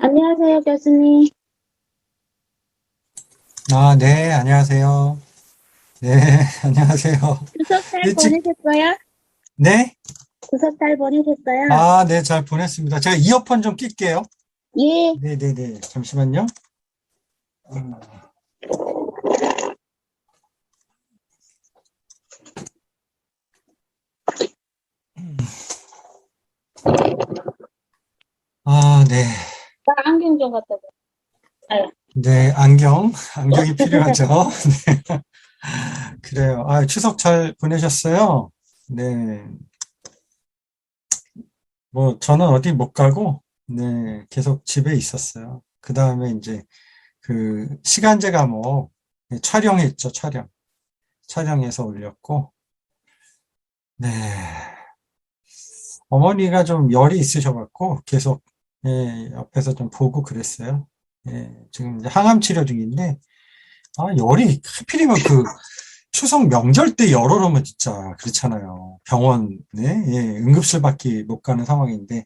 안녕하세요, 교수님. 아, 네, 안녕하세요. 네, 안녕하세요. 추석 잘 일찍, 보내셨어요? 네? 추석 잘 보내셨어요? 아, 네, 잘 보냈습니다. 제가 이어폰 좀 낄게요. 예. 네네네, 잠시만요. 음, 아, 네. 나 안경 좀 갖다 줘. 아유. 네, 안경이 필요하죠. 네, 그래요. 아, 추석 잘 보내셨어요? 네, 뭐, 저는 어디 못 가고, 네, 계속 집에 있었어요. 그 다음에 이제, 시간제 과목, 네, 촬영했죠, 촬영. 촬영해서 올렸고, 네. 어머니가 좀 열이 있으셔갖고 계속 옆에서 좀 보고 그랬어요. 지금 이제 항암 치료 중인데 열이 하필이면 추석 명절 때 열 오르면 진짜 그렇잖아요. 병원에 응급실밖에 못 가는 상황인데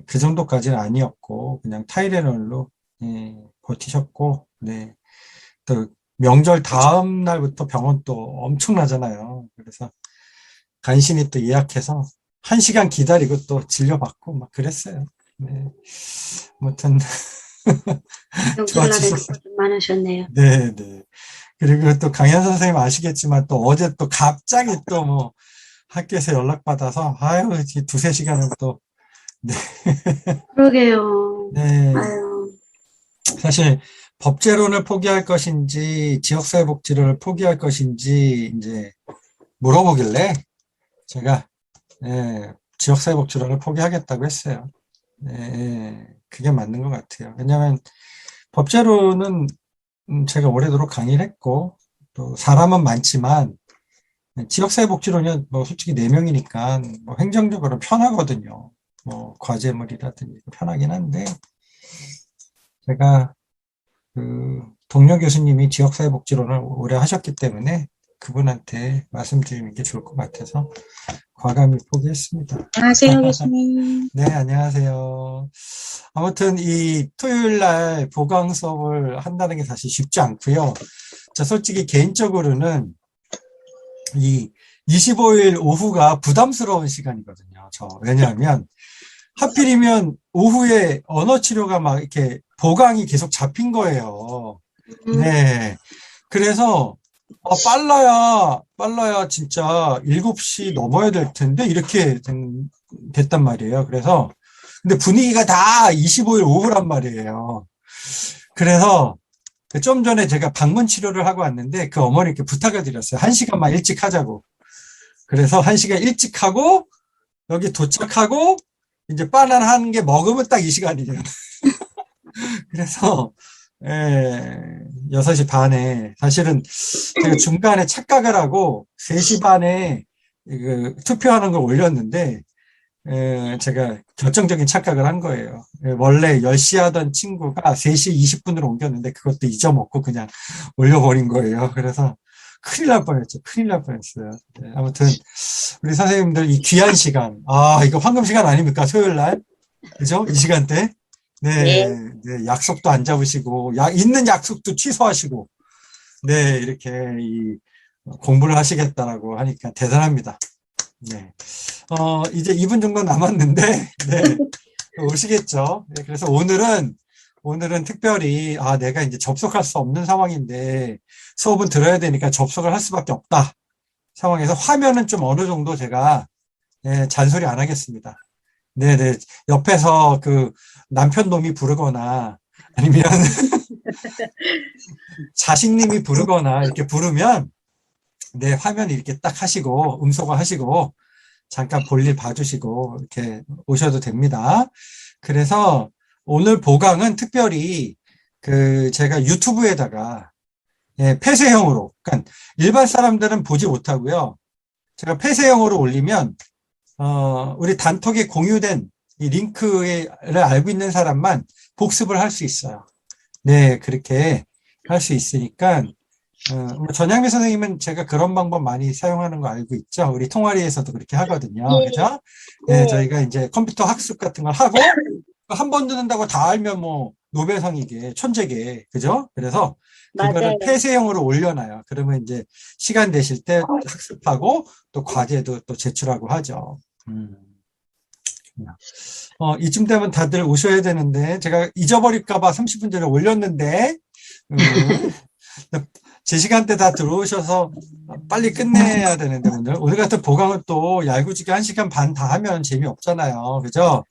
그 정도까지는 아니었고 그냥 타이레놀로 버티셨고 네. 또 명절 다음 날부터 병원 또 엄청나잖아요. 그래서 간신히 또 예약해서 1시간 기다리고 또 진료받고 막 그랬어요. 네. 아무튼 명절날에는 좋아지셨어요. 고생 많으셨네요. 네, 네. 그리고 또 강현 선생님 아시겠지만 또 어제 또 갑자기 또 뭐 학교에서 연락받아서 아유, 이 두세 시간을 또 네. 그러게요. 네. 아유, 사실 법제론을 포기할 것인지 지역사회복지를 포기할 것인지 이제 물어보길래 제가 지역사회복지론을 포기하겠다고 했어요. 네, 그게 맞는 것 같아요. 왜냐하면 법제로는 제가 오래도록 강의를 했고 또 사람은 많지만 지역사회복지로는 뭐 솔직히 4명이니까 뭐 행정적으로 편하거든요. 뭐 과제물이라든지 편하긴 한데 제가 동료 교수님이 지역사회복지론을 오래 하셨기 때문에 그분한테 말씀드리는 게 좋을 것 같아서 과감히 포기했습니다. 안녕하세요, 교수님. 네, 안녕하세요. 아무튼 이 토요일 날 보강 수업을 한다는 게 사실 쉽지 않고요. 저 솔직히 개인적으로는 이 25일 오후가 부담스러운 시간이거든요. 왜냐하면 하필이면 오후에 언어 치료가 막 이렇게 보강이 계속 잡힌 거예요. 음, 네. 그래서 빨라야 진짜 7시 넘어야 될 텐데 이렇게 됐단 말이에요. 그래서 근데 분위기가 다 25일 오후란 말이에요. 그래서 좀 전에 제가 방문 치료를 하고 왔는데 그 어머니께 부탁을 드렸어요. 1시간만 일찍 하자고. 그래서 1시간 일찍 하고 여기 도착하고 이제 바나나 한 개 먹으면 딱 이 시간이에요. 그래서 6시 반에 사실은 제가 중간에 착각을 하고 3시 반에 투표하는 걸 올렸는데 제가 결정적인 착각을 한 거예요. 원래 10시 하던 친구가 3시 20분으로 옮겼는데 그것도 잊어먹고 그냥 올려버린 거예요. 그래서 큰일 날 뻔했죠. 큰일 날 뻔했어요. 네, 아무튼 우리 선생님들 이 귀한 시간, 이거 황금 시간 아닙니까? 토요일 날. 그죠? 이 시간대. 네. 네, 네, 약속도 안 잡으시고, 있는 약속도 취소하시고, 네, 이렇게 공부를 하시겠다라고 하니까 대단합니다. 네. 이제 2분 정도 남았는데, 네, 오시겠죠. 네, 그래서 오늘은 특별히, 내가 이제 접속할 수 없는 상황인데, 수업은 들어야 되니까 접속을 할 수밖에 없다. 상황에서 화면은 좀 어느 정도 제가, 잔소리 안 하겠습니다. 네네. 옆에서 남편 놈이 부르거나, 아니면 자식님이 부르거나, 이렇게 부르면, 네, 화면 이렇게 딱 하시고, 음소거 하시고, 잠깐 볼일 봐주시고 이렇게 오셔도 됩니다. 그래서 오늘 보강은 특별히 제가 유튜브에다가 폐쇄형으로, 그러니까 일반 사람들은 보지 못하고요. 제가 폐쇄형으로 올리면 우리 단톡에 공유된 이 링크를 알고 있는 사람만 복습을 할 수 있어요. 네, 그렇게 할 수 있으니까 전향미 선생님은 제가 그런 방법 많이 사용하는 거 알고 있죠? 우리 통화리에서도 그렇게 하거든요. 예, 그죠? 네, 네. 저희가 이제 컴퓨터 학습 같은 걸 하고, 한 번 듣는다고 다 알면 뭐 노벨상이게 천재게 그죠? 그래서 그거를 맞아요. 폐쇄형으로 올려놔요. 그러면 이제 시간 되실 때 학습하고 또 과제도 또 제출하고 하죠. 음. 이쯤 되면 다들 오셔야 되는데 제가 잊어버릴까 봐 30분 전에 올렸는데 제 시간대 다 들어오셔서 빨리 끝내야 되는데 오늘 같은 보강은 또 얄궂게 1시간 반 다 하면 재미없잖아요. 그죠?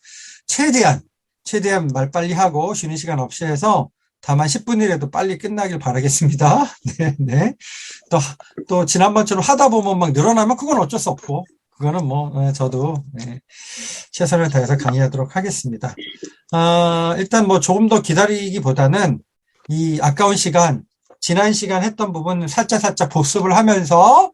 최대한 말 빨리 하고 쉬는 시간 없이 해서 다만 10분이라도 빨리 끝나길 바라겠습니다. 네, 네. 또 지난번처럼 하다 보면 막 늘어나면 그건 어쩔 수 없고 그거는 뭐 저도 최선을 다해서 강의하도록 하겠습니다. 일단 뭐 조금 더 기다리기보다는 이 아까운 시간, 지난 시간 했던 부분 살짝 복습을 하면서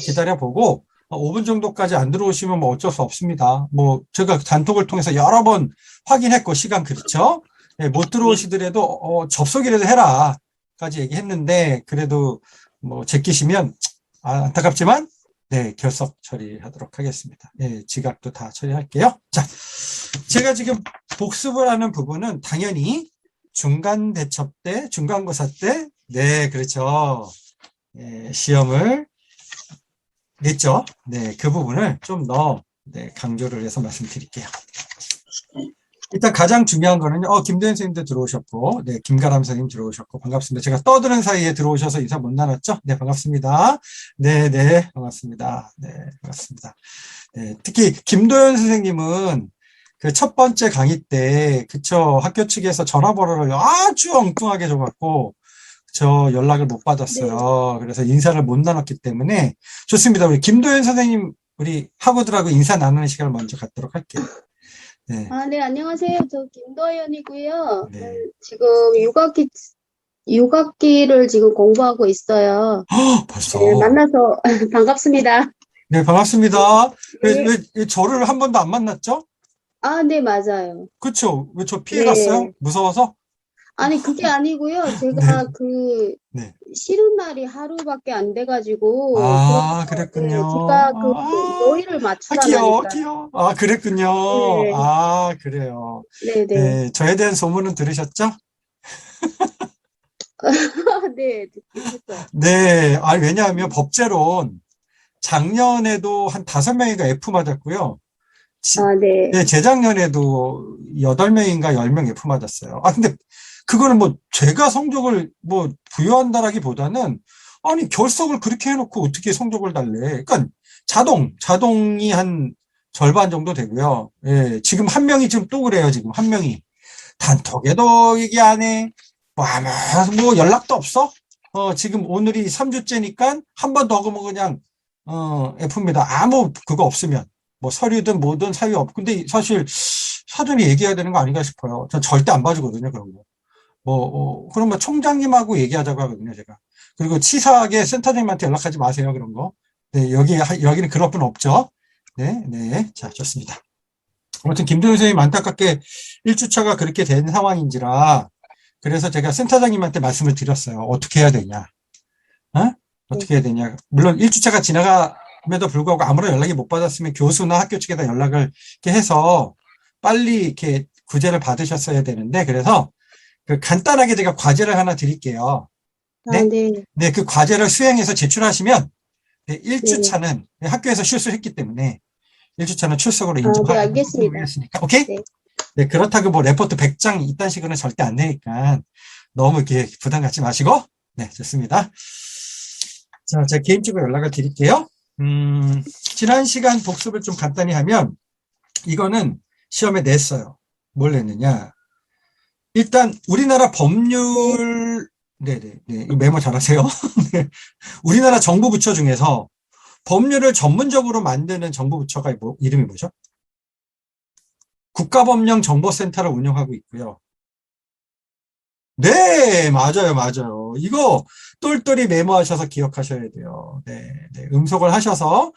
기다려보고 5분 정도까지 안 들어오시면 뭐 어쩔 수 없습니다. 뭐 제가 단톡을 통해서 여러 번 확인했고 시간 그렇죠? 네, 못 들어오시더라도 접속이라도 해라까지 얘기했는데 그래도 뭐 제끼시면 안타깝지만 네, 결석 처리하도록 하겠습니다. 예, 지각도 다 처리할게요. 자, 제가 지금 복습을 하는 부분은 당연히 중간 대첩 때, 중간고사 때, 네, 그렇죠. 예, 시험을 냈죠. 네, 그 부분을 좀 더 강조를 해서 말씀드릴게요. 일단 가장 중요한 거는요. 김도현 선생님도 들어오셨고, 네, 김가람 선생님 들어오셨고, 반갑습니다. 제가 떠드는 사이에 들어오셔서 인사 못 나눴죠? 네, 반갑습니다. 네, 반갑습니다. 네, 반갑습니다. 네, 특히 김도현 선생님은 그 첫 번째 강의 때, 그쵸, 학교 측에서 전화번호를 아주 엉뚱하게 줘갖고, 저 연락을 못 받았어요. 그래서 인사를 못 나눴기 때문에, 좋습니다. 우리 김도현 선생님, 우리 학우들하고 인사 나누는 시간을 먼저 갖도록 할게요. 네. 네, 안녕하세요. 저 김도연이고요. 네. 지금 육학기를 지금 공부하고 있어요. 벌써. 네, 만나서 반갑습니다. 네, 반갑습니다. 네. 왜 저를 한 번도 안 만났죠? 네, 맞아요. 그쵸? 왜 저 피해 네. 갔어요? 무서워서? 아니, 그게 아니고요. 제가 네. 쉬는 날이 하루밖에 안 돼가지고. 그랬군요. 네, 제가 요일을 맞추다 귀여워. 나니까. 그랬군요. 네. 그래요. 네네. 네, 저에 대한 소문은 들으셨죠? 네, 듣긴 했어요. 네, 왜냐하면 법제론 작년에도 한 5명인가 F 맞았고요. 네. 네, 재작년에도 8명인가 10명 F 맞았어요. 근데 그거는 뭐 제가 성적을 뭐 부여한다라기보다는 아니 결석을 그렇게 해놓고 어떻게 성적을 달래? 그러니까 자동이 한 절반 정도 되고요. 예, 지금 한 명이 지금 또 그래요. 지금 한 명이 단톡에도 얘기 안 해. 뭐 연락도 없어. 지금 오늘이 3주째니까 한 번 더 그러면 그냥 F입니다. 아무 그거 없으면 뭐 서류든 뭐든 사유 없고 근데 사실 사전에 얘기해야 되는 거 아닌가 싶어요. 전 절대 안 봐주거든요 그런 거. 그러면 총장님하고 얘기하자고 하거든요 제가. 그리고 치사하게 센터장님한테 연락하지 마세요 그런 거. 네, 여기는 그럴 분 없죠. 네, 자 좋습니다. 아무튼 김도현 선생님 안타깝게 1주차가 그렇게 된 상황인지라 그래서 제가 센터장님한테 말씀을 드렸어요. 어떻게 해야 되냐? 어떻게 해야 되냐? 물론 1주차가 지나감에도 불구하고 아무런 연락이 못 받았으면 교수나 학교 측에다 연락을 이렇게 해서 빨리 이렇게 구제를 받으셨어야 되는데 그래서 간단하게 제가 과제를 하나 드릴게요. 네? 네, 그 과제를 수행해서 제출하시면 1주차는 학교에서 실수했기 때문에 1주차는 출석으로 인정하고 알겠습니다. 오케이? 네, 그렇다고 뭐 레포트 100장 이딴 식으로는 절대 안 되니까 너무 이렇게 부담 갖지 마시고 네, 좋습니다. 자, 제가 개인적으로 연락을 드릴게요. 지난 시간 복습을 좀 간단히 하면 이거는 시험에 냈어요. 뭘 냈느냐? 일단 우리나라 법률 네네 메모 잘하세요. 네. 우리나라 정부 부처 중에서 법률을 전문적으로 만드는 정부 부처가 이름이 뭐죠? 국가법령정보센터를 운영하고 있고요. 네, 맞아요. 이거 똘똘이 메모하셔서 기억하셔야 돼요. 네, 음속을 하셔서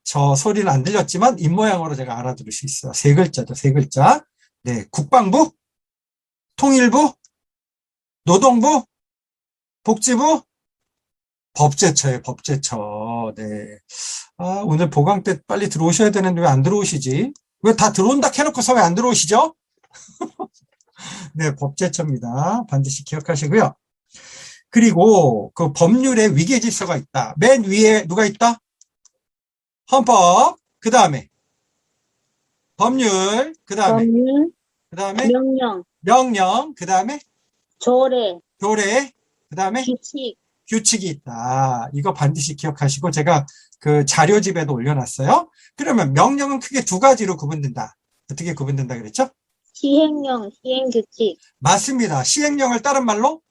저 소리는 안 들렸지만 입모양으로 제가 알아들을 수 있어요. 3글자죠, 3글자. 네, 국방부, 통일부, 노동부, 복지부, 법제처예요, 법제처. 네. 오늘 보강 때 빨리 들어오셔야 되는데 왜 안 들어오시지? 왜 다 들어온다 해놓고서 왜 안 들어오시죠? 네, 법제처입니다. 반드시 기억하시고요. 그리고 그 법률에 위계 질서가 있다. 맨 위에 누가 있다? 헌법, 그 다음에 법률, 그 다음에 법률, 명령, 명령, 그 다음에 조례, 조례, 그 다음에 규칙. 규칙이 있다. 이거 반드시 기억하시고 제가 그 자료집에도 올려놨어요. 그러면 명령은 크게 두 가지로 구분된다. 어떻게 구분된다 그랬죠? 시행령, 시행규칙. 맞습니다. 시행령을 다른 말로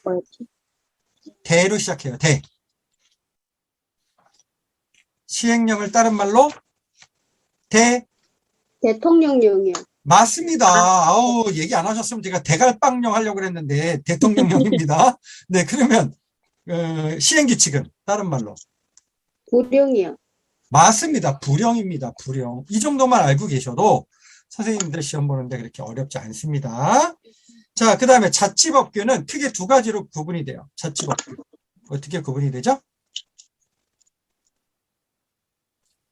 뭐였지? 대로 시작해요. 대. 시행령을 다른 말로 대. 대통령령이요. 맞습니다. 아우, 얘기 안 하셨으면 제가 대갈빵령 하려고 그랬는데 대통령령입니다. 네, 그러면 시행규칙은 다른 말로 부령이요. 맞습니다. 불령입니다. 불령. 이 정도만 알고 계셔도 선생님들 시험 보는데 그렇게 어렵지 않습니다. 자, 그 다음에 자치법규는 크게 두 가지로 구분이 돼요. 자치법규. 어떻게 구분이 되죠?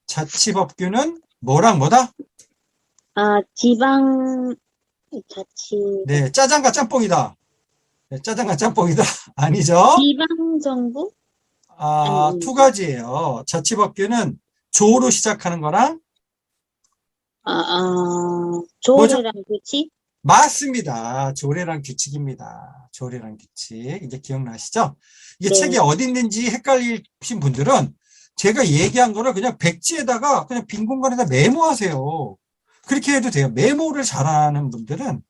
자치법규는 뭐랑 뭐다? 지방, 자치. 네, 짜장과 짬뽕이다. 네, 짜장과 짬뽕이다. 아니죠? 지방정부? 두 가지예요. 자치법규는 조로 시작하는 거랑 조례랑 규칙? 맞습니다. 조례랑 규칙입니다. 조례랑 규칙. 이제 기억나시죠? 이게 네. 책이 어디 있는지 헷갈리신 분들은 제가 얘기한 거를 그냥 백지에다가 그냥 빈 공간에다 메모하세요. 그렇게 해도 돼요. 메모를 잘하는 분들은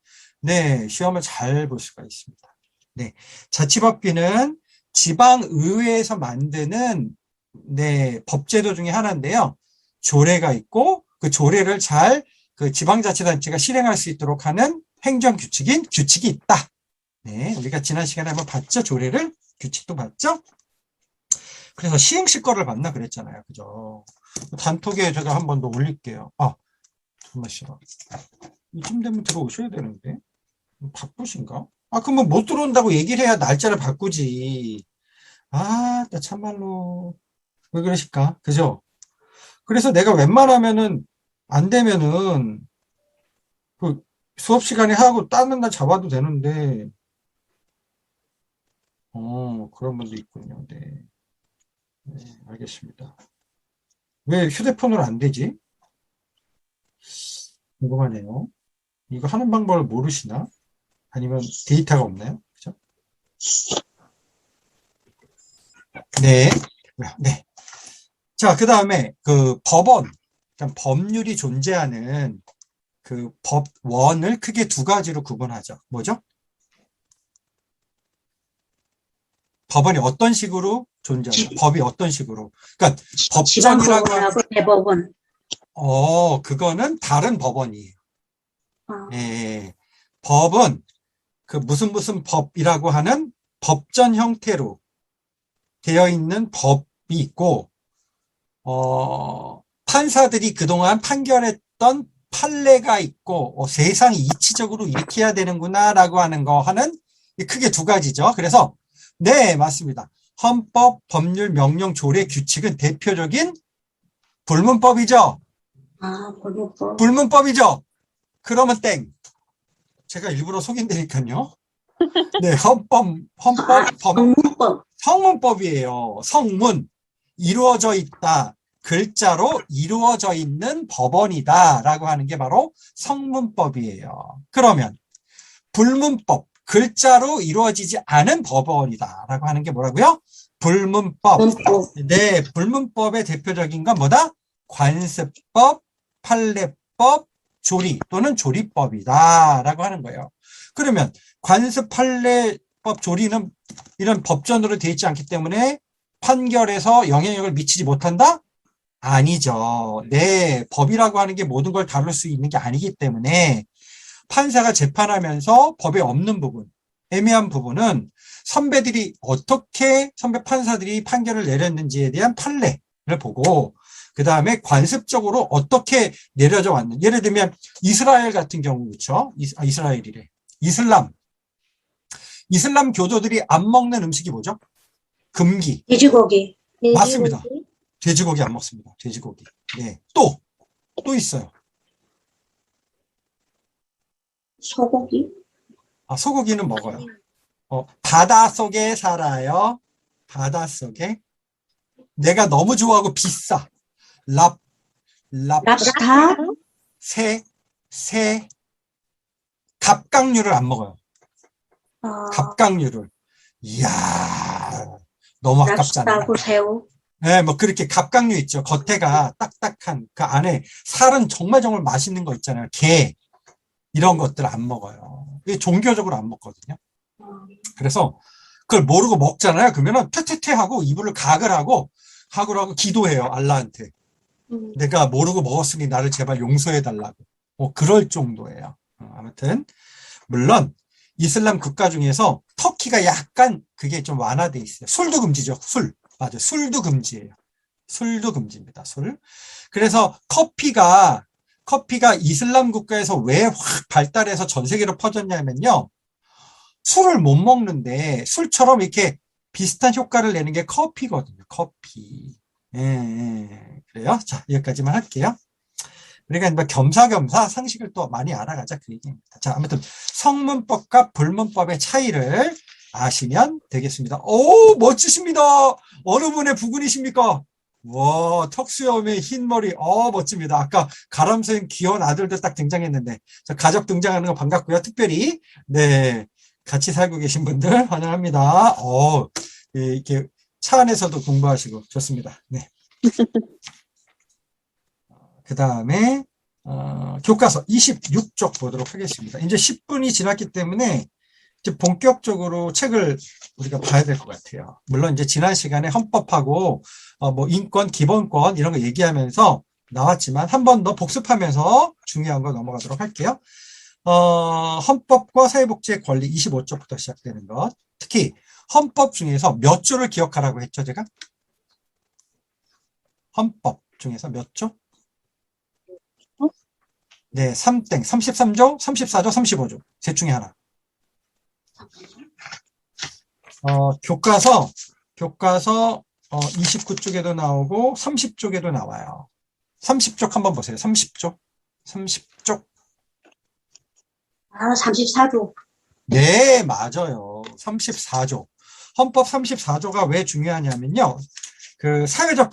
네, 시험을 잘 볼 수가 있습니다. 네. 자치법규는 지방의회에서 만드는 네, 법제도 중에 하나인데요. 조례가 있고 그 조례를 잘 그 지방자치단체가 실행할 수 있도록 하는 행정규칙인 규칙이 있다. 네, 우리가 지난 시간에 한번 봤죠? 조례를? 규칙도 봤죠? 그래서 시행시 거를 봤나 그랬잖아요. 그죠? 단톡에 제가 한 번 더 올릴게요. 정말 싫어. 이쯤 되면 들어오셔야 되는데. 바쁘신가? 그러면 못 들어온다고 얘기를 해야 날짜를 바꾸지. 나 참말로. 왜 그러실까? 그죠? 그래서 내가 웬만하면은 안 되면은 그 수업 시간에 하고 다른 날 잡아도 되는데 그런 분도 있군요. 네. 네, 알겠습니다. 왜 휴대폰으로 안 되지? 궁금하네요. 이거 하는 방법을 모르시나? 아니면 데이터가 없나요? 그죠? 네. 네. 자, 그 다음에 그 법원, 그러니까 법률이 존재하는 그 법원을 크게 두 가지로 구분하죠. 뭐죠? 법원이 어떤 식으로 존재하죠? 법이 어떤 식으로? 그러니까 법전이라고 지방법원하고 대법원. 그거는 다른 법원이에요. 아, 예. 법은 그 무슨 법이라고 하는 법전 형태로 되어 있는 법이 있고, 판사들이 그동안 판결했던 판례가 있고, 세상이 이치적으로 이렇게 해야 되는구나라고 하는 거 하는 크게 두 가지죠. 그래서, 네, 맞습니다. 헌법, 법률, 명령, 조례, 규칙은 대표적인 불문법이죠. 법luật. 불문법이죠. 그러면 땡. 제가 일부러 속인다니까요. 네, 성문법. 성문법이에요. 성문. 이루어져 있다. 글자로 이루어져 있는 법원이다. 라고 하는 게 바로 성문법이에요. 그러면 불문법. 글자로 이루어지지 않은 법원이다. 라고 하는 게 뭐라고요? 불문법. 문법. 네, 불문법의 대표적인 건 뭐다? 관습법, 판례법, 조리 또는 조리법이다. 라고 하는 거예요. 그러면 관습, 판례법, 조리는 이런 법전으로 되어 있지 않기 때문에 판결에서 영향력을 미치지 못한다? 아니죠. 네, 법이라고 하는 게 모든 걸 다룰 수 있는 게 아니기 때문에 판사가 재판하면서 법에 없는 부분, 애매한 부분은 선배 판사들이 판결을 내렸는지에 대한 판례를 보고 그 다음에 관습적으로 어떻게 내려져 왔는지. 예를 들면 이스라엘 같은 경우, 그렇죠? 이스라엘이래. 이슬람 교도들이 안 먹는 음식이 뭐죠? 금기. 돼지고기. 맞습니다. 돼지고기 안 먹습니다. 돼지고기. 네. 또 있어요. 소고기? 소고기는 먹어요. 바다 속에 살아요. 바다 속에. 내가 너무 좋아하고 비싸. 랍, 랍스타? 새, 갑각류를 안 먹어요. 갑각류를. 이야, 너무 아깝잖아요. 랍스타하고 새우? 네, 뭐 그렇게 갑각류 있죠. 겉에가 딱딱한 그 안에 살은 정말 정말 맛있는 거 있잖아요. 게 이런 것들 안 먹어요. 이게 종교적으로 안 먹거든요. 그래서 그걸 모르고 먹잖아요. 그러면은 퇴퇴퇴 하고 이불을 가글하고 기도해요. 알라한테. 내가 모르고 먹었으니 나를 제발 용서해 달라고. 그럴 정도예요. 아무튼 물론 이슬람 국가 중에서 터키가 약간 그게 좀 완화돼 있어요. 술도 금지죠. 술. 맞아요. 술도 금지예요. 술도 금지입니다. 술. 그래서 커피가 이슬람 국가에서 왜 확 발달해서 전 세계로 퍼졌냐면요. 술을 못 먹는데 술처럼 이렇게 비슷한 효과를 내는 게 커피거든요. 커피. 그래요. 자, 여기까지만 할게요. 우리가 뭐 겸사겸사 상식을 또 많이 알아가자 그 얘기입니다. 자, 아무튼 성문법과 불문법의 차이를 아시면 되겠습니다. 오, 멋지십니다. 어느 분의 부군이십니까? 와, 턱수염에 흰 머리. 멋집니다. 아까 가람쌤 귀여운 아들도 딱 등장했는데, 자, 가족 등장하는 거 반갑고요. 특별히, 네, 같이 살고 계신 분들 환영합니다. 이렇게 차 안에서도 공부하시고 좋습니다. 네. 그 다음에 교과서 26쪽 보도록 하겠습니다. 이제 10분이 지났기 때문에 이제 본격적으로 책을 우리가 봐야 될 것 같아요. 물론 이제 지난 시간에 헌법하고 뭐 인권, 기본권 이런 거 얘기하면서 나왔지만 한 번 더 복습하면서 중요한 거 넘어가도록 할게요. 헌법과 사회복지의 권리 25조부터 시작되는 것. 특히 헌법 중에서 몇 조를 기억하라고 했죠, 제가? 헌법 중에서 몇 조? 네, 3땡, 33조, 34조, 35조. 셋 중에 하나. 교과서 29쪽에도 나오고 30쪽에도 나와요. 30쪽 한번 보세요. 30쪽. 30쪽. 34조. 네, 맞아요. 34조. 헌법 34조가 왜 중요하냐면요. 그 사회적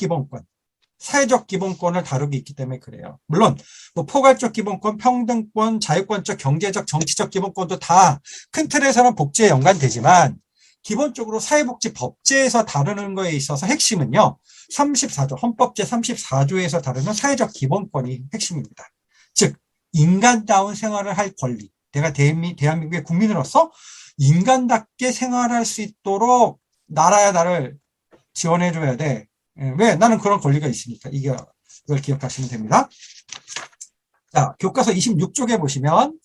기본권을 다루고 있기 때문에 그래요. 물론 뭐 포괄적 기본권, 평등권, 자유권적, 경제적, 정치적 기본권도 다 큰 틀에서는 복지에 연관되지만 기본적으로 사회복지 법제에서 다루는 거에 있어서 핵심은요. 34조, 헌법 제34조에서 다루는 사회적 기본권이 핵심입니다. 즉 인간다운 생활을 할 권리. 내가 대한민국의 국민으로서 인간답게 생활할 수 있도록 나라야 나를 지원해줘야 돼. 왜? 나는 그런 권리가 있으니까. 이걸 기억하시면 됩니다. 자, 교과서 26쪽에 보시면,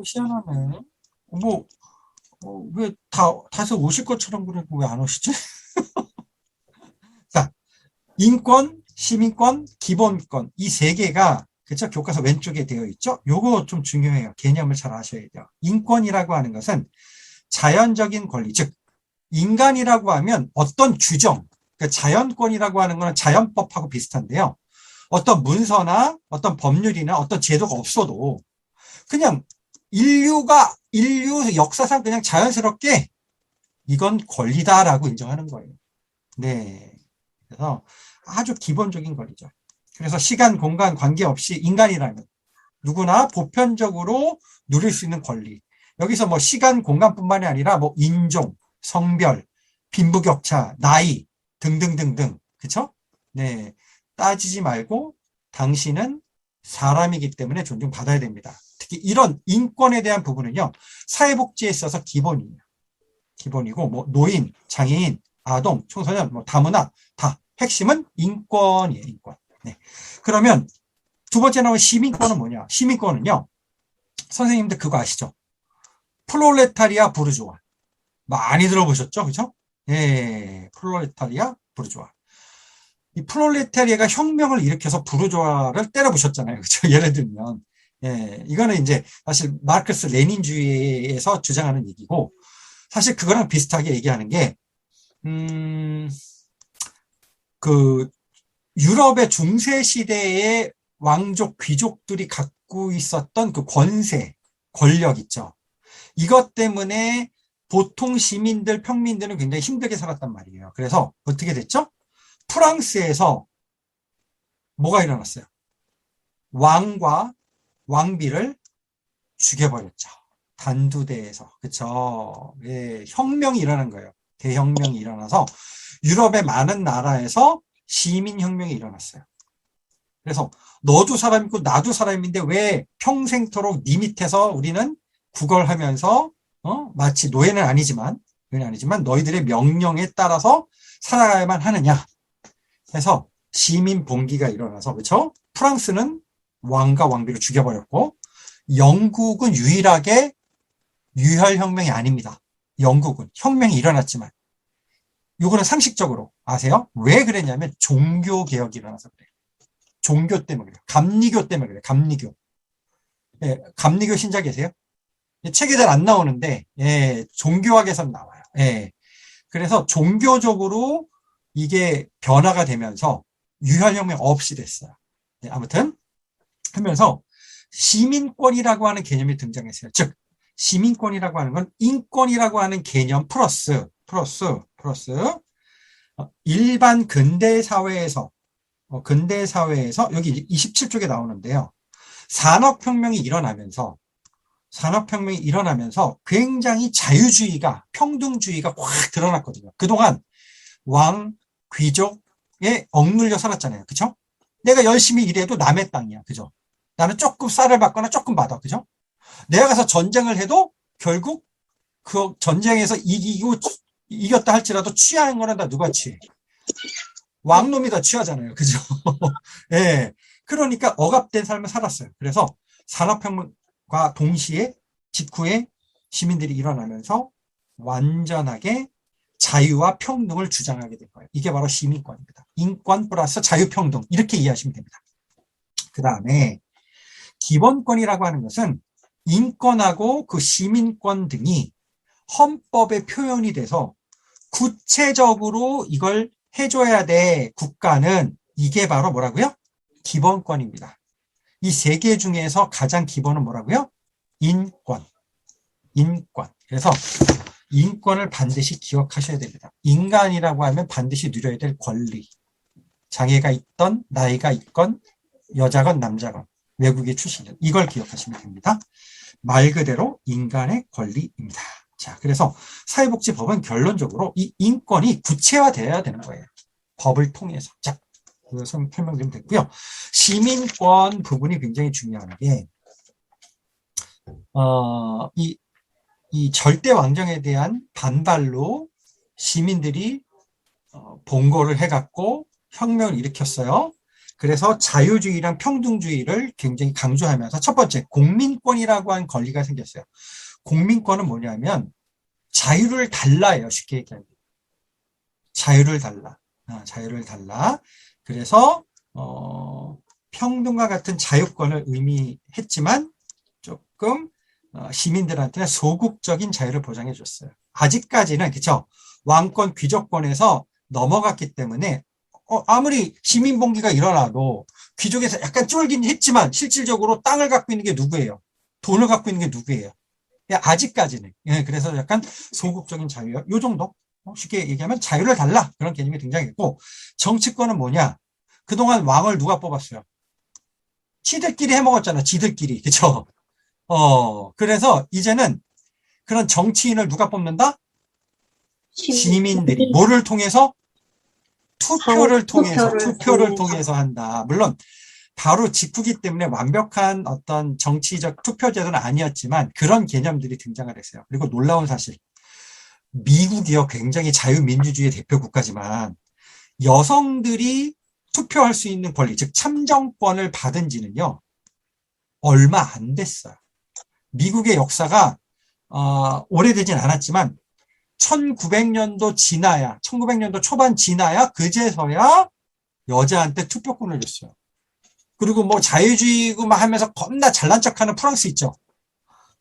희한하네. 왜 다들 오실 것처럼 그러고 왜 안 오시지? 자, 인권, 시민권, 기본권. 이 세 개가, 그쵸? 교과서 왼쪽에 되어 있죠? 요거 좀 중요해요. 개념을 잘 아셔야 돼요. 인권이라고 하는 것은 자연적인 권리, 즉, 인간이라고 하면 어떤 규정, 그러니까 자연권이라고 하는 거는 자연법하고 비슷한데요. 어떤 문서나 어떤 법률이나 어떤 제도가 없어도 그냥 인류 역사상 그냥 자연스럽게 이건 권리다라고 인정하는 거예요. 네. 그래서 아주 기본적인 권리죠. 그래서 시간, 공간 관계없이 인간이라면 누구나 보편적으로 누릴 수 있는 권리. 여기서 뭐 시간, 공간뿐만이 아니라 뭐 인종, 성별, 빈부격차, 나이 등등등등. 그쵸? 네. 따지지 말고 당신은 사람이기 때문에 존중받아야 됩니다. 특히 이런 인권에 대한 부분은요. 사회복지에 있어서 기본이에요. 기본이고 뭐 노인, 장애인, 아동, 청소년, 뭐 다문화 다 핵심은 인권이에요. 인권. 네. 그러면 두 번째 나온 시민권은 뭐냐? 시민권은요. 선생님들 그거 아시죠? 프롤레타리아 부르주아. 많이 들어보셨죠? 그죠? 예, 프롤레타리아, 부르주아. 이 프롤레타리아가 혁명을 일으켜서 부르주아를 때려부셨잖아요. 그죠? 예를 들면. 예, 이거는 이제 사실 마르크스 레닌주의에서 주장하는 얘기고, 사실 그거랑 비슷하게 얘기하는 게, 그, 유럽의 중세 시대의 왕족, 귀족들이 갖고 갖고 있었던 그 권세, 권력 있죠. 이것 때문에 보통 시민들, 평민들은 굉장히 힘들게 살았단 말이에요. 그래서 어떻게 됐죠? 프랑스에서 뭐가 일어났어요? 왕과 왕비를 죽여버렸죠. 단두대에서. 그쵸? 예, 혁명이 일어난 거예요. 대혁명이 일어나서 유럽의 많은 나라에서 시민혁명이 일어났어요. 그래서 너도 사람이고 나도 사람인데 왜 평생토록 네 밑에서 우리는 구걸하면서 마치 노예는 아니지만 너희들의 명령에 따라서 살아가야만 하느냐 해서 시민 봉기가 일어나서 그렇죠? 프랑스는 왕과 왕비를 죽여버렸고 영국은 유일하게 유혈혁명이 아닙니다. 영국은 혁명이 일어났지만 이거는 상식적으로 아세요? 왜 그랬냐면 종교개혁이 일어나서 그래요. 종교 때문에 그래요. 감리교 때문에 그래요. 감리교. 예, 감리교 신자 계세요? 책에 잘 안 나오는데 예, 종교학에선 나와요. 예. 그래서 종교적으로 이게 변화가 되면서 유혈혁명 없이 됐어요. 예, 아무튼 하면서 시민권이라고 하는 개념이 등장했어요. 즉 시민권이라고 하는 건 인권이라고 하는 개념 플러스 일반 근대 사회에서 여기 27쪽에 나오는데요. 산업혁명이 일어나면서 굉장히 자유주의가 평등주의가 확 드러났거든요. 그동안 왕 귀족에 억눌려 살았잖아요. 그죠? 내가 열심히 일해도 남의 땅이야. 그죠? 나는 조금 쌀을 받거나 조금 받아. 그죠? 내가 가서 전쟁을 해도 결국 그 전쟁에서 이겼다 할지라도 취하는 거는 다 누가 취해? 왕놈이 다 취하잖아요. 그죠? 예. 그러니까 억압된 삶을 살았어요. 그래서 산업혁명과 동시에 직후에 시민들이 일어나면서 완전하게 자유와 평등을 주장하게 된 거예요. 이게 바로 시민권입니다. 인권 플러스 자유평등 이렇게 이해하시면 됩니다. 그 다음에 기본권이라고 하는 것은 인권하고 그 시민권 등이 헌법에 표현이 돼서 구체적으로 이걸 해줘야 돼. 국가는 이게 바로 뭐라고요? 기본권입니다. 이 세 개 중에서 가장 기본은 뭐라고요? 인권. 그래서 인권을 반드시 기억하셔야 됩니다. 인간이라고 하면 반드시 누려야 될 권리. 장애가 있던 나이가 있건 여자건 남자건 외국의 출신이건 이걸 기억하시면 됩니다. 말 그대로 인간의 권리입니다. 자, 그래서 사회복지법은 결론적으로 이 인권이 구체화되어야 되는 거예요. 법을 통해서. 자, 그래서 설명드리면 됐고요. 시민권 부분이 굉장히 중요한 게, 이 절대 왕정에 대한 반발로 시민들이 봉고를 해갖고 혁명을 일으켰어요. 그래서 자유주의랑 평등주의를 굉장히 강조하면서 첫 번째 공민권이라고 하는 권리가 생겼어요. 공민권은 뭐냐면 자유를 달라예요. 쉽게 얘기하면 자유를 달라. 그래서 평등과 같은 자유권을 의미했지만 조금 시민들한테는 소극적인 자유를 보장해 줬어요. 아직까지는 그렇죠. 왕권 귀족권에서 넘어갔기 때문에 아무리 시민봉기가 일어나도 귀족에서 약간 쫄긴 했지만 실질적으로 땅을 갖고 있는 게 누구예요? 돈을 갖고 있는 게 누구예요? 아직까지는. 예, 그래서 약간 소극적인 자유요. 요 정도. 쉽게 얘기하면 자유를 달라. 그런 개념이 등장했고, 정치권은 뭐냐? 그동안 왕을 누가 뽑았어요? 지들끼리 해먹었잖아. 지들끼리. 그쵸? 그래서 이제는 그런 정치인을 누가 뽑는다? 시민들이. 뭐를 통해서? 투표를 통해서 한다. 물론 바로 직후기 때문에 완벽한 어떤 정치적 투표제도는 아니었지만 그런 개념들이 등장을 했어요. 그리고 놀라운 사실. 미국이요. 굉장히 자유민주주의 대표 국가지만 여성들이 투표할 수 있는 권리, 즉 참정권을 받은 지는요. 얼마 안 됐어요. 미국의 역사가 오래되진 않았지만 1900년도 초반 지나야 그제서야 여자한테 투표권을 줬어요. 그리고 뭐 자유주의고 막 하면서 겁나 잘난 척하는 프랑스 있죠.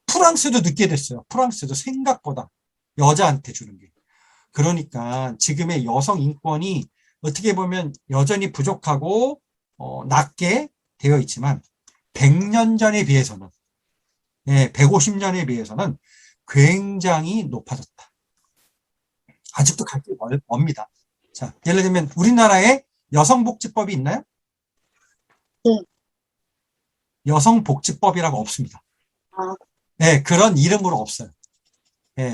프랑스도 늦게 됐어요. 프랑스도 생각보다 여자한테 주는 게. 그러니까 지금의 여성 인권이 어떻게 보면 여전히 부족하고 낮게 되어 있지만 100년 전에 비해서는, 150년에 비해서는 굉장히 높아졌다. 아직도 갈 길이 멉니다. 자, 예를 들면 우리나라에 여성복지법이 있나요? 네. 여성복지법이라고 없습니다. 아, 그런 이름으로 없어요.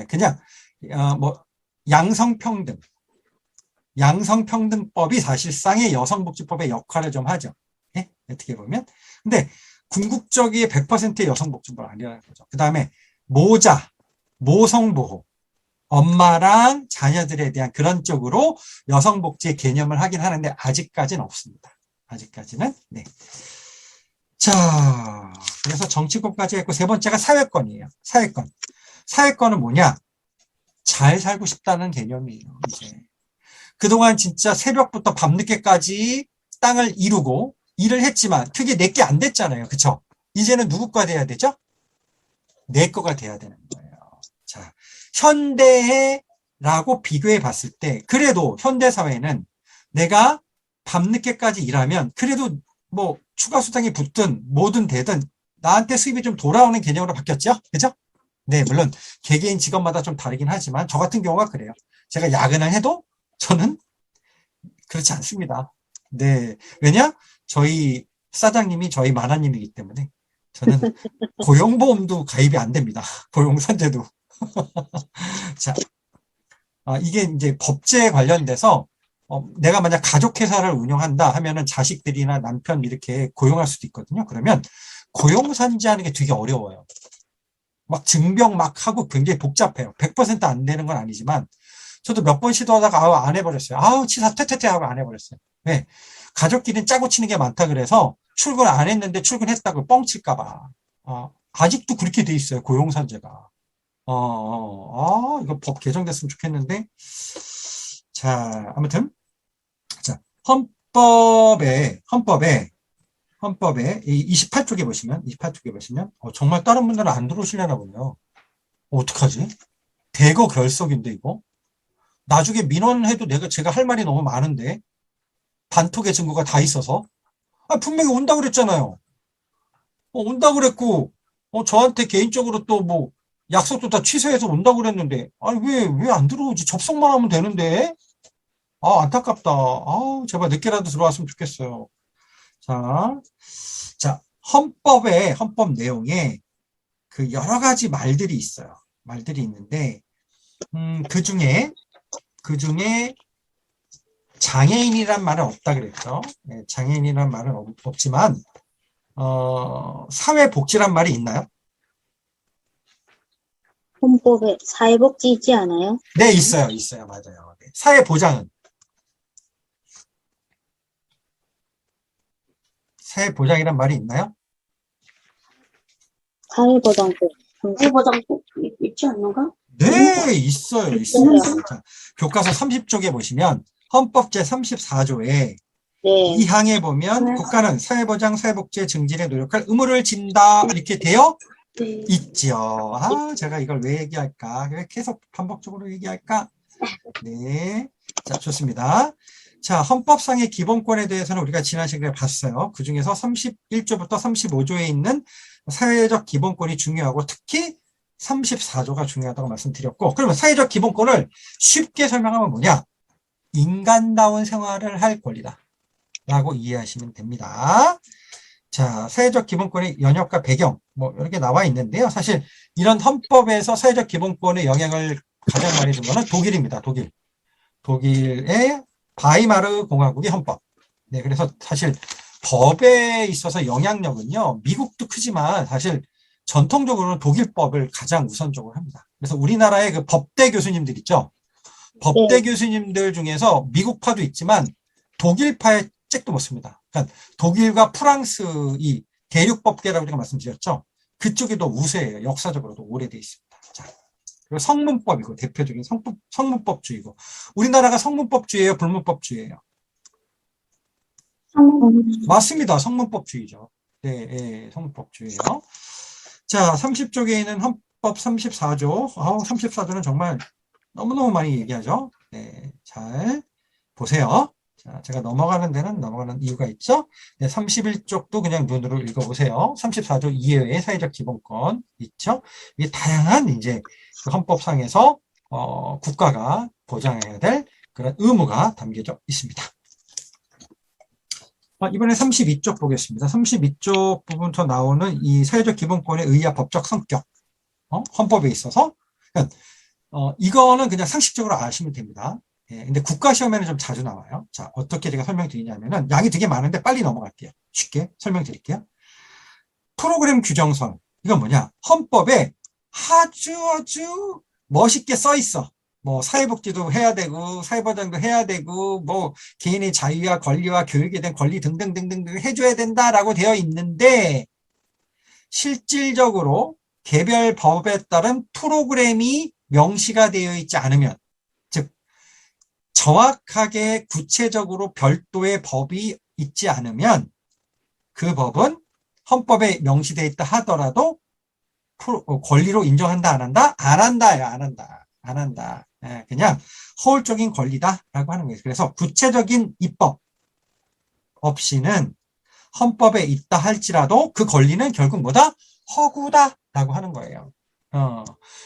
그냥 뭐 양성평등법이 사실상의 여성복지법의 역할을 좀 하죠. 어떻게 보면. 근데 궁극적인 100%의 여성복지법 아니라는 거죠. 그 다음에 모성보호, 엄마랑 자녀들에 대한 그런 쪽으로 여성복지의 개념을 하긴 하는데 아직까지는 없습니다. 아직까지는. 네. 자, 그래서 정치권까지 했고 세 번째가 사회권이에요. 사회권은 뭐냐? 잘 살고 싶다는 개념이에요. 이제 그동안 진짜 새벽부터 밤늦게까지 땅을 이루고 일을 했지만 그게 내게 안 됐잖아요. 그쵸? 이제는 누구 거 돼야 되죠? 내 거가 돼야 되는 거예요. 자, 현대라고 비교해 봤을 때 그래도 현대사회는 내가 밤늦게까지 일하면 그래도 뭐 추가 수당이 붙든 뭐든 되든 나한테 수입이 좀 돌아오는 개념으로 바뀌었죠? 그죠? 네, 물론 개개인 직업마다 좀 다르긴 하지만 저 같은 경우가 그래요. 제가 야근을 해도 저는 그렇지 않습니다. 네, 왜냐? 저희 사장님이 저희 마나님이기 때문에 저는 고용보험도 가입이 안 됩니다. 고용산재도. 자, 이게 이제 법제에 관련돼서 내가 만약 가족회사를 운영한다 하면은 자식들이나 남편 이렇게 고용할 수도 있거든요. 그러면 고용산재하는 게 되게 어려워요. 막 증병 막 하고 굉장히 복잡해요. 100%안 되는 건 아니지만 저도 몇 번 시도하다가 안 해버렸어요. 치사 퇴퇴퇴 하고 안 해버렸어요. 왜? 가족끼리는 짜고 치는 게 많다 그래서 출근 안 했는데 출근했다고 뻥칠까봐. 아직도 그렇게 돼 있어요. 고용산재가. 이거 법 개정됐으면 좋겠는데. 자, 아무튼. 자, 헌법에 이 28쪽에 보시면, 정말 다른 분들은 안 들어오시려나 보네요. 어떡하지? 대거 결석인데, 이거? 나중에 민원해도 제가 할 말이 너무 많은데, 단톡의 증거가 다 있어서. 분명히 온다고 그랬잖아요. 온다고 그랬고, 저한테 개인적으로 또 뭐, 약속도 다 취소해서 온다고 그랬는데, 왜 안 들어오지? 접속만 하면 되는데? 안타깝다. 제발 늦게라도 들어왔으면 좋겠어요. 자, 헌법 내용에 그 여러 가지 말들이 있어요. 말들이 있는데, 그 중에 장애인이란 말은 없다 그랬죠. 네, 장애인이란 말은 없지만, 사회복지란 말이 있나요? 헌법에 사회복지 있지 않아요? 네, 있어요. 맞아요. 네. 사회보장은? 사회보장이란 말이 있나요? 사회보장법 있지 않는가? 네, 있어요. 자, 교과서 30쪽에 보시면 헌법 제34조에 네. 2항에 보면 국가는 사회보장, 사회복지의 증진에 노력할 의무를 진다 이렇게 되어 있죠. 제가 이걸 왜 얘기할까? 왜 계속 반복적으로 얘기할까? 네, 자, 좋습니다. 자, 헌법상의 기본권에 대해서는 우리가 지난 시간에 봤어요. 그 중에서 31조부터 35조에 있는 사회적 기본권이 중요하고 특히 34조가 중요하다고 말씀드렸고, 그러면 사회적 기본권을 쉽게 설명하면 뭐냐? 인간다운 생활을 할 권리다 라고 이해하시면 됩니다. 자, 사회적 기본권의 연역과 배경 뭐 이렇게 나와 있는데요. 사실 이런 헌법에서 사회적 기본권의 영향을 가장 많이 준 거는 독일입니다. 독일의 바이마르 공화국의 헌법. 네, 그래서 사실 법에 있어서 영향력은요, 미국도 크지만 사실 전통적으로는 독일법을 가장 우선적으로 합니다. 그래서 우리나라의 그 법대 교수님들 있죠? 법대 교수님들 중에서 미국파도 있지만 독일파의 책도 못 씁니다. 그러니까 독일과 프랑스 이 대륙법계라고 제가 말씀드렸죠? 그쪽이 더 우세해요. 역사적으로도 오래돼 있습니다. 자, 그리고 성문법이고 대표적인 성문법주의고 우리나라가 성문법주의예요, 불문법주의예요? 맞습니다. 성문법주의죠. 네, 성문법주의예요. 자, 30쪽에 있는 헌법 34조. 34조는 정말 너무너무 많이 얘기하죠. 네, 잘 보세요. 자, 제가 넘어가는 데는 넘어가는 이유가 있죠? 네, 31쪽도 그냥 눈으로 읽어보세요. 34조 이외의 사회적 기본권 있죠? 이게 다양한 이제 그 헌법상에서 국가가 보장해야 될 그런 의무가 담겨져 있습니다. 이번에 32쪽 보겠습니다. 32쪽 부분부터 나오는 이 사회적 기본권의 의의와 법적 성격, 헌법에 있어서, 그러니까, 이거는 그냥 상식적으로 아시면 됩니다. 예, 근데 국가시험에는 좀 자주 나와요. 자, 어떻게 제가 설명드리냐면은, 양이 되게 많은데 빨리 넘어갈게요. 쉽게 설명드릴게요. 프로그램 규정설. 이건 뭐냐? 헌법에 아주 멋있게 써 있어. 뭐 사회복지도 해야 되고 사회보장도 해야 되고 뭐 개인의 자유와 권리와 교육에 대한 권리 등등등등 해줘야 된다라고 되어 있는데 실질적으로 개별 법에 따른 프로그램이 명시가 되어 있지 않으면 즉 정확하게 구체적으로 별도의 법이 있지 않으면 그 법은 헌법에 명시되어 있다 하더라도 권리로 인정한다 안 한다? 안 한다요. 안 한다. 안 한다. 그냥 허울적인 권리다라고 하는 거예요. 그래서 구체적인 입법 없이는 헌법에 있다 할지라도 그 권리는 결국 뭐다? 허구다라고 하는 거예요.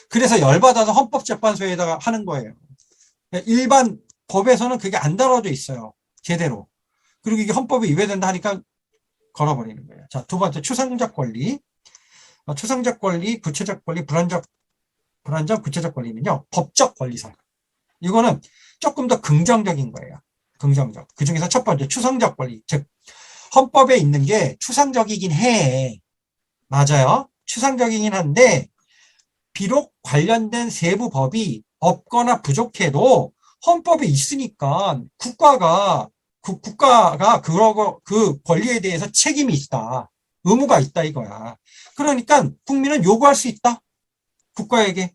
그래서 열받아서 헌법재판소에다가 하는 거예요. 일반 법에서는 그게 안 다뤄져 있어요. 제대로. 그리고 이게 헌법에 위배된다 하니까 걸어버리는 거예요. 자, 두 번째 추상적 권리. 추상적 권리, 구체적 권리, 불완전 구체적 권리는요, 법적 권리상. 이거는 조금 더 긍정적인 거예요. 긍정적. 그 중에서 첫 번째, 추상적 권리. 즉, 헌법에 있는 게 추상적이긴 해. 맞아요. 추상적이긴 한데, 비록 관련된 세부 법이 없거나 부족해도 헌법에 있으니까 국가가 그 권리에 대해서 책임이 있다. 의무가 있다 이거야. 그러니까 국민은 요구할 수 있다. 국가에게.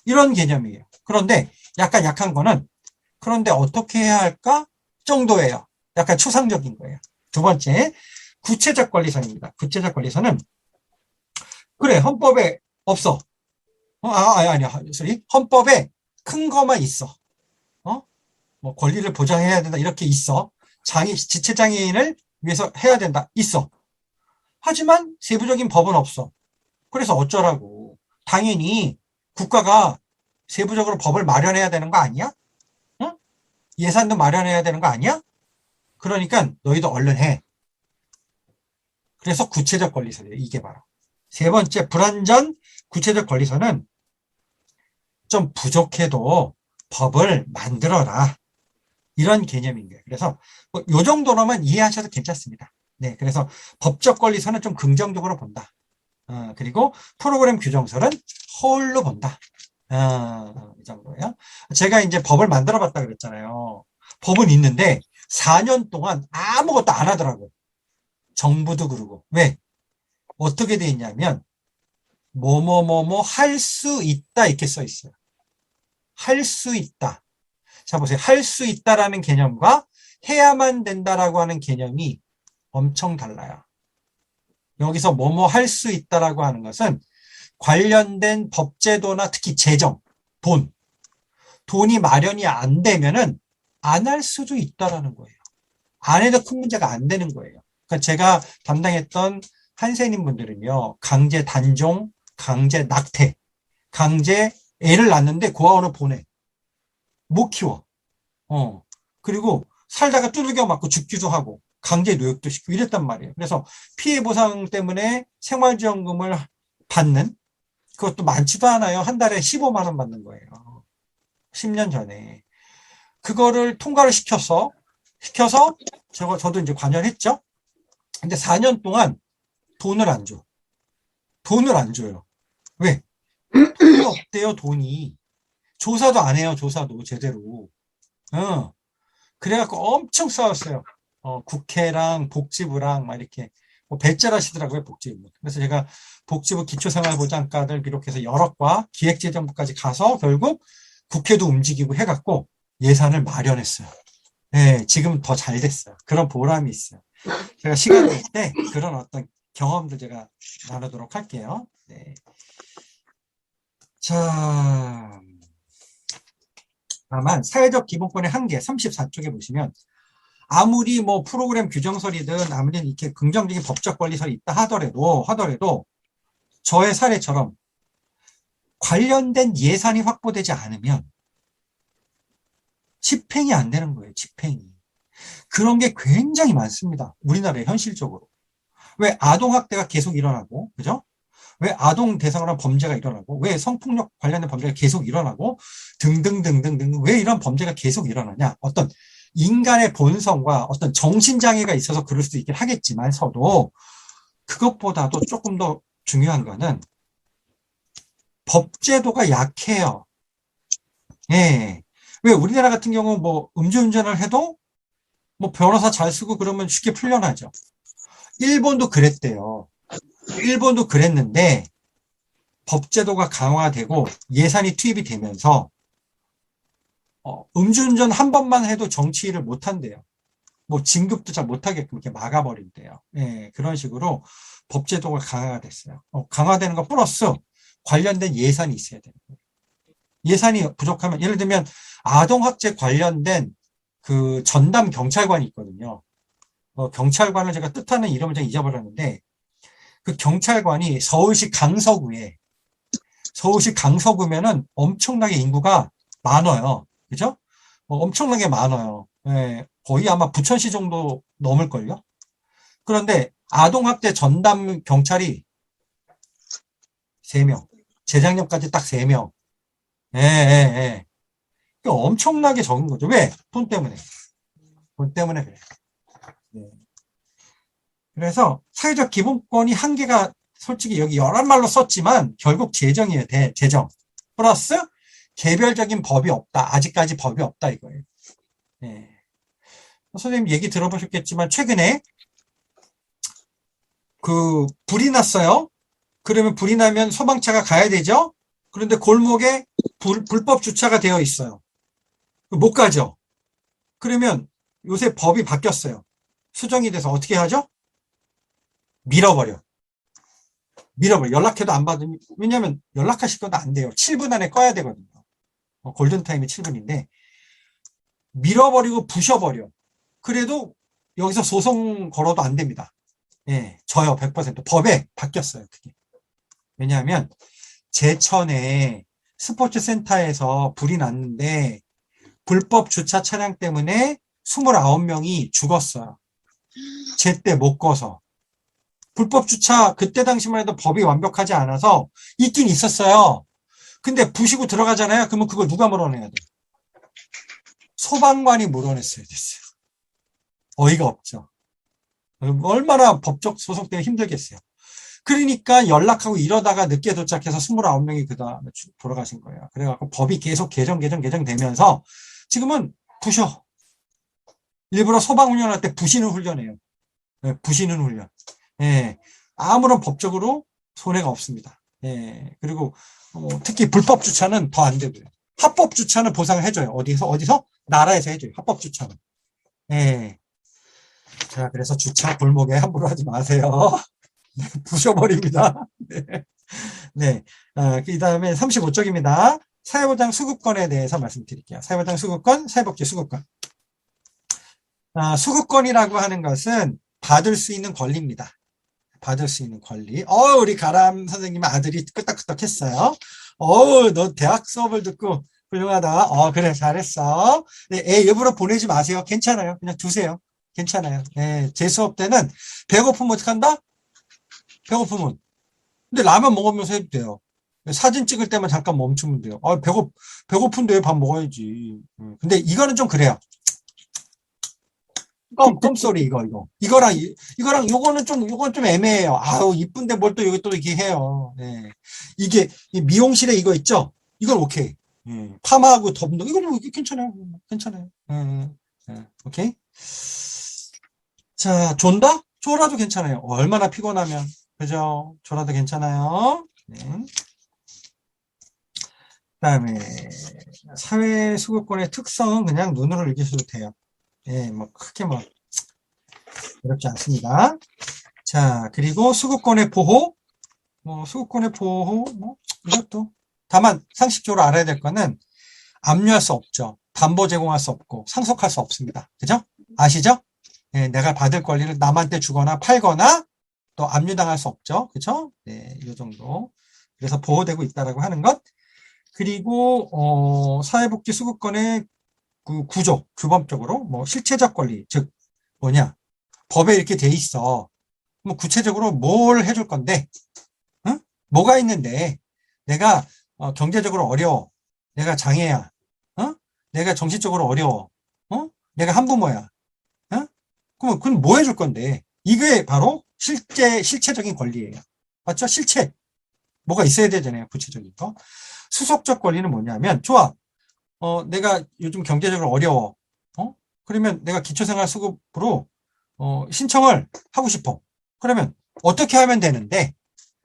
이런 개념이에요. 그런데 약간 약한 거는 그런데 어떻게 해야 할까 정도예요. 약간 추상적인 거예요. 두 번째, 구체적 권리선입니다. 구체적 권리선은 그래 헌법에 없어. 아니야. 헌법에 큰 거만 있어. 뭐 권리를 보장해야 된다 이렇게 있어. 지체장애인을 위해서 해야 된다 있어. 하지만 세부적인 법은 없어. 그래서 어쩌라고. 당연히 국가가 세부적으로 법을 마련해야 되는 거 아니야? 응? 예산도 마련해야 되는 거 아니야? 그러니까 너희도 얼른 해. 그래서 구체적 권리서예요. 이게 바로. 세 번째, 불완전 구체적 권리서는 좀 부족해도 법을 만들어라. 이런 개념인 거예요. 그래서 요 정도로만 이해하셔도 괜찮습니다. 네, 그래서 법적 권리서는 좀 긍정적으로 본다. 그리고 프로그램 규정서는 허울로 본다. 이 정도예요. 제가 이제 법을 만들어 봤다 그랬잖아요. 법은 있는데 4년 동안 아무것도 안 하더라고. 정부도 그러고. 왜? 어떻게 돼 있냐면 뭐뭐뭐뭐 할 수 있다 이렇게 써 있어요. 할 수 있다. 자 보세요. 할 수 있다라는 개념과 해야만 된다라고 하는 개념이 엄청 달라요. 여기서 뭐뭐 할 수 있다라고 하는 것은 관련된 법제도나 특히 재정, 돈이 마련이 안 되면은 안 할 수도 있다라는 거예요. 안 해도 큰 문제가 안 되는 거예요. 그러니까 제가 담당했던 한센인 분들은요, 강제 단종, 강제 낙태, 강제 애를 낳는데 고아원을 보내. 못 키워. 그리고 살다가 두들겨 맞고 죽기도 하고, 강제 노역도 시키고 이랬단 말이에요. 그래서 피해 보상 때문에 생활지원금을 받는, 그것도 많지도 않아요. 한 달에 15만 원 받는 거예요. 10년 전에. 그거를 통과를 시켜서 저도 이제 관여했죠. 근데 4년 동안 돈을 안 줘. 돈을 안 줘요. 왜? 돈이 없대요, 돈이. 조사도 안 해요, 조사도 제대로. 그래갖고 엄청 싸웠어요. 국회랑 복지부랑 막 이렇게 뭐 배째라시더라고요, 복지부. 그래서 제가 복지부 기초생활보장과를 비롯해서 여러 과 기획재정부까지 가서 결국 국회도 움직이고 해갖고 예산을 마련했어요. 네, 지금 더 잘 됐어요. 그런 보람이 있어요. 제가 시간 될 때 그런 어떤 경험들 제가 나누도록 할게요. 네. 자, 다만 사회적 기본권의 한계 34쪽에 보시면 아무리 뭐 프로그램 규정설이든 아무리 이렇게 긍정적인 법적 권리설이 있다 하더라도 저의 사례처럼 관련된 예산이 확보되지 않으면 집행이 안 되는 거예요. 집행이. 그런 게 굉장히 많습니다. 우리나라에 현실적으로. 왜 아동학대가 계속 일어나고, 그죠? 왜 아동 대상으로 한 범죄가 일어나고, 왜 성폭력 관련된 범죄가 계속 일어나고, 등등등등등, 왜 이런 범죄가 계속 일어나냐? 어떤 인간의 본성과 어떤 정신장애가 있어서 그럴 수도 있긴 하겠지만서도, 그것보다도 조금 더 중요한 거는, 법제도가 약해요. 예. 왜 우리나라 같은 경우 뭐 음주운전을 해도 뭐 변호사 잘 쓰고 그러면 쉽게 풀려나죠. 일본도 그랬대요. 일본도 그랬는데 법제도가 강화되고 예산이 투입이 되면서 음주운전 한 번만 해도 정치를 못 한대요. 뭐 진급도 잘 못하게끔 이렇게 막아버린대요. 예, 그런 식으로 법제도가 강화가 됐어요. 강화되는 거 플러스 관련된 예산이 있어야 되는 거예요. 예산이 부족하면 예를 들면 아동학대 관련된 그 전담 경찰관이 있거든요. 경찰관을 제가 뜻하는 이름을 제가 잊어버렸는데 그 경찰관이 서울시 강서구면은 엄청나게 인구가 많아요. 그죠? 엄청나게 많아요. 예, 거의 아마 부천시 정도 넘을걸요? 그런데 아동학대 전담 경찰이 3명. 재작년까지 딱 3명. 예, 예, 예. 엄청나게 적은 거죠. 왜? 돈 때문에. 돈 때문에 그래요. 네. 그래서 사회적 기본권이 한계가 솔직히 여기 11말로 썼지만 결국 재정이에요. 재정. 플러스 개별적인 법이 없다. 아직까지 법이 없다 이거예요. 네. 선생님 얘기 들어보셨겠지만 최근에 그 불이 났어요. 그러면 불이 나면 소방차가 가야 되죠. 그런데 골목에 불법 주차가 되어 있어요. 못 가죠. 그러면 요새 법이 바뀌었어요. 수정이 돼서 어떻게 하죠? 밀어버려. 연락해도 안 받으면, 왜냐면 연락하실 것도 안 돼요. 7분 안에 꺼야 되거든요. 골든타임이 7분인데, 밀어버리고 부셔버려. 그래도 여기서 소송 걸어도 안 됩니다. 예, 져요, 100%. 법에 바뀌었어요, 그게. 왜냐하면, 제천에 스포츠 센터에서 불이 났는데, 불법 주차 차량 때문에 29명이 죽었어요. 제때 못 꺼서. 불법 주차 그때 당시만 해도 법이 완벽하지 않아서 있긴 있었어요. 근데 부시고 들어가잖아요. 그러면 그걸 누가 물어내야 돼? 소방관이 물어냈어야 됐어요. 어이가 없죠. 얼마나 법적 소송 때문에 힘들겠어요. 그러니까 연락하고 이러다가 늦게 도착해서 29명이 그 다음에 돌아가신 거예요. 그래갖고 법이 계속 개정되면서 지금은 부셔. 일부러 소방 훈련할 때 부시는 훈련이에요. 네, 부시는 훈련. 예, 아무런 법적으로 손해가 없습니다. 예, 그리고 특히 불법 주차는 더 안 되고요. 합법 주차는 보상을 해줘요. 어디서? 나라에서 해줘요. 합법 주차는. 예. 자, 그래서 주차 골목에 함부로 하지 마세요. 부셔버립니다. 네. 네. 그 다음에 35쪽입니다. 사회보장 수급권에 대해서 말씀드릴게요. 사회보장 수급권, 사회복지 수급권. 수급권이라고 하는 것은 받을 수 있는 권리입니다. 받을 수 있는 권리. 우리 가람 선생님 아들이 끄떡끄떡 했어요. 너 대학 수업을 듣고 훌륭하다. 그래, 잘했어. 네, 애 일부러 보내지 마세요. 괜찮아요. 그냥 두세요. 괜찮아요. 네, 제 수업 때는 배고프면 어떡한다? 배고프면. 근데 라면 먹으면서 해도 돼요. 사진 찍을 때만 잠깐 멈추면 돼요. 배고픈데 밥 먹어야지. 근데 이거는 좀 그래요. 껌소리 이거랑 요건 좀 애매해요. 이쁜데 뭘 또 여기 또 이렇게 해요. 네. 이게 미용실에 이거 있죠? 이건 오케이. 파마하고 덮는 이거 뭐 괜찮아요. 오케이. 자, 존다? 졸아도 괜찮아요. 얼마나 피곤하면. 그죠? 졸아도 괜찮아요. 네. 그다음에 사회 수급권의 특성은 그냥 눈으로 읽으셔도 돼요. 예, 뭐 크게 뭐 어렵지 않습니다. 자, 그리고 수급권의 보호, 이것도 다만 상식적으로 알아야 될 거는 압류할 수 없죠. 담보 제공할 수 없고 상속할 수 없습니다. 그죠? 아시죠? 예, 내가 받을 권리를 남한테 주거나 팔거나 또 압류당할 수 없죠. 그죠? 네, 이 정도. 그래서 보호되고 있다라고 하는 것. 그리고 사회복지 수급권의 그 구조, 규범적으로 뭐 실체적 권리, 즉 뭐냐? 법에 이렇게 돼 있어. 뭐 구체적으로 뭘 해줄 건데, 응? 뭐가 있는데, 내가 경제적으로 어려워. 내가 장애야. 어? 내가 정신적으로 어려워. 내가 한부모야. 그럼 뭐 해줄 건데? 이게 바로 실체적인 권리예요. 맞죠? 실체. 뭐가 있어야 되잖아요. 구체적인 거. 수속적 권리는 뭐냐면, 좋아. 내가 요즘 경제적으로 어려워. 그러면 내가 기초생활수급으로, 신청을 하고 싶어. 그러면 어떻게 하면 되는데?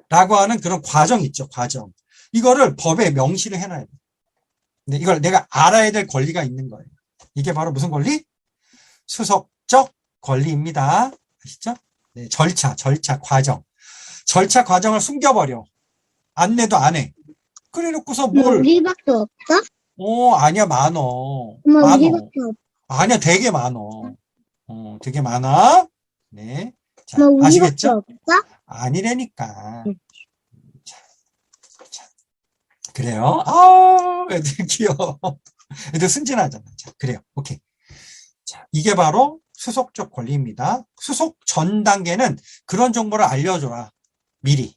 라고 하는 그런 과정이 있죠. 과정. 이거를 법에 명시를 해놔야 돼. 근데 이걸 내가 알아야 될 권리가 있는 거예요. 이게 바로 무슨 권리? 수속적 권리입니다. 아시죠? 네, 절차, 과정. 절차 과정을 숨겨버려. 안 내도 안 해. 그래 놓고서 엄마, 뭘, 우리밖에 없어? 아니야, 많어. 엄마, 많어. 우리밖에 없어? 아니야, 되게 많어. 되게 많아. 네. 엄마, 자, 우리밖에 아시겠죠? 없어? 아니라니까. 응. 자, 자, 그래요. 애들 귀여워. 애들 순진하잖아. 자, 그래요. 오케이. 자, 이게 바로 수속적 권리입니다. 수속 전 단계는 그런 정보를 알려줘라. 미리.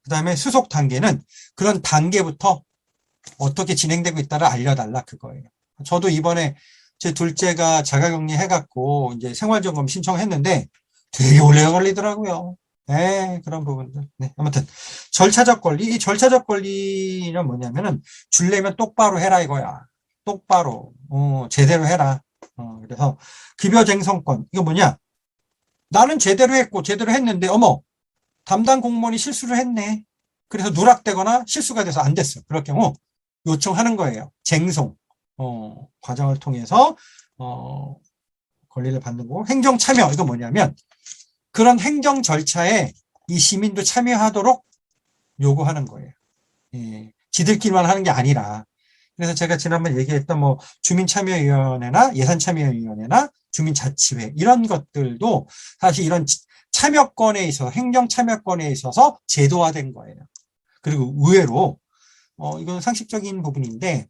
그 다음에 수속 단계는 그런 단계부터 어떻게 진행되고 있다를 알려달라 그거예요. 저도 이번에 제 둘째가 자가격리 해갖고 이제 생활점검 신청했는데 되게 오래 걸리더라고요. 네, 그런 부분들. 네, 아무튼 절차적 권리. 이 절차적 권리는 뭐냐면은 줄려면 똑바로 해라 이거야. 똑바로, 제대로 해라. 그래서 급여 쟁성권. 이거 뭐냐? 나는 제대로 했고 제대로 했는데 어머 담당 공무원이 실수를 했네. 그래서 누락되거나 실수가 돼서 안 됐어. 그럴 경우 요청하는 거예요. 쟁송 과정을 통해서 권리를 받는 거고 행정 참여 이거 뭐냐면 그런 행정 절차에 이 시민도 참여하도록 요구하는 거예요. 예, 지들끼리만 하는 게 아니라 그래서 제가 지난번 얘기했던 뭐 주민참여위원회나 예산참여위원회나 주민자치회 이런 것들도 사실 이런 참여권에 있어서 행정 참여권에 있어서 제도화된 거예요. 그리고 의외로 이건 상식적인 부분인데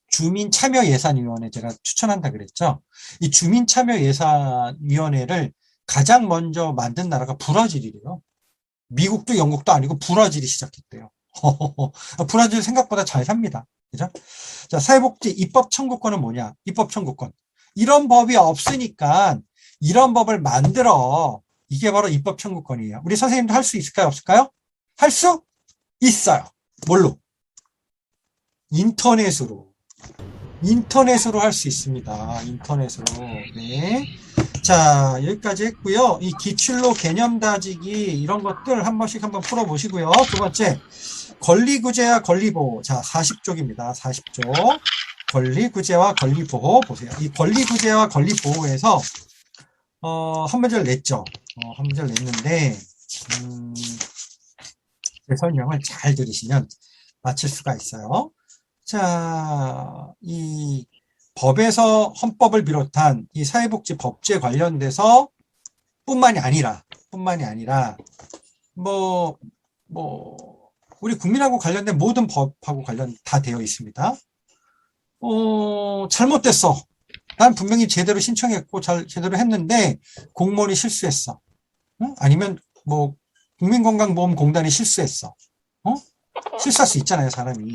주민참여예산위원회 제가 추천한다 그랬죠. 이 주민참여예산위원회를 가장 먼저 만든 나라가 브라질이래요. 미국도 영국도 아니고 브라질이 시작했대요. 브라질 생각보다 잘 삽니다. 그죠? 자, 사회복지 입법 청구권은 뭐냐? 입법 청구권. 이런 법이 없으니까 이런 법을 만들어. 이게 바로 입법 청구권이에요. 우리 선생님도 할 수 있을까요? 없을까요? 할 수 있어요. 뭘로? 인터넷으로. 인터넷으로 할 수 있습니다. 인터넷으로. 네. 자, 여기까지 했고요. 이 기출로 개념 다지기 이런 것들 한 번씩 한번 풀어보시고요. 두 번째, 권리구제와 권리보호. 자, 40쪽입니다. 40쪽. 권리구제와 권리보호 보세요. 이 권리구제와 권리보호에서 한 문제를 냈죠. 한 문제를 냈는데 제 설명을 잘 들으시면 맞힐 수가 있어요. 자, 이 법에서 헌법을 비롯한 이 사회복지 법제 관련돼서 뿐만이 아니라 뭐 우리 국민하고 관련된 모든 법하고 관련 다 되어 있습니다. 잘못됐어. 난 분명히 제대로 신청했고 제대로 했는데 공무원이 실수했어. 응? 아니면 뭐 국민건강보험공단이 실수했어. 실수할 수 있잖아요, 사람이.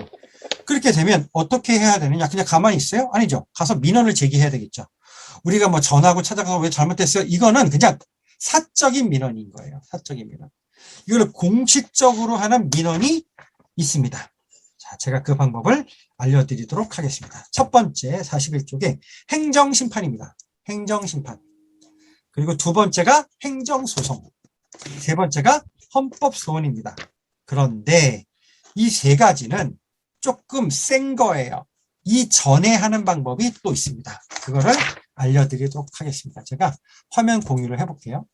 그렇게 되면 어떻게 해야 되느냐? 그냥 가만히 있어요? 아니죠. 가서 민원을 제기해야 되겠죠. 우리가 뭐 전화하고 찾아가서 왜 잘못됐어요? 이거는 그냥 사적인 민원인 거예요. 사적인 민원. 이걸 공식적으로 하는 민원이 있습니다. 자, 제가 그 방법을 알려드리도록 하겠습니다. 첫 번째 41쪽에 행정심판입니다. 행정심판. 그리고 두 번째가 행정소송. 세 번째가 헌법소원입니다. 그런데 이 세 가지는 조금 센 거예요. 이 전에 하는 방법이 또 있습니다. 그거를 알려드리도록 하겠습니다. 제가 화면 공유를 해볼게요.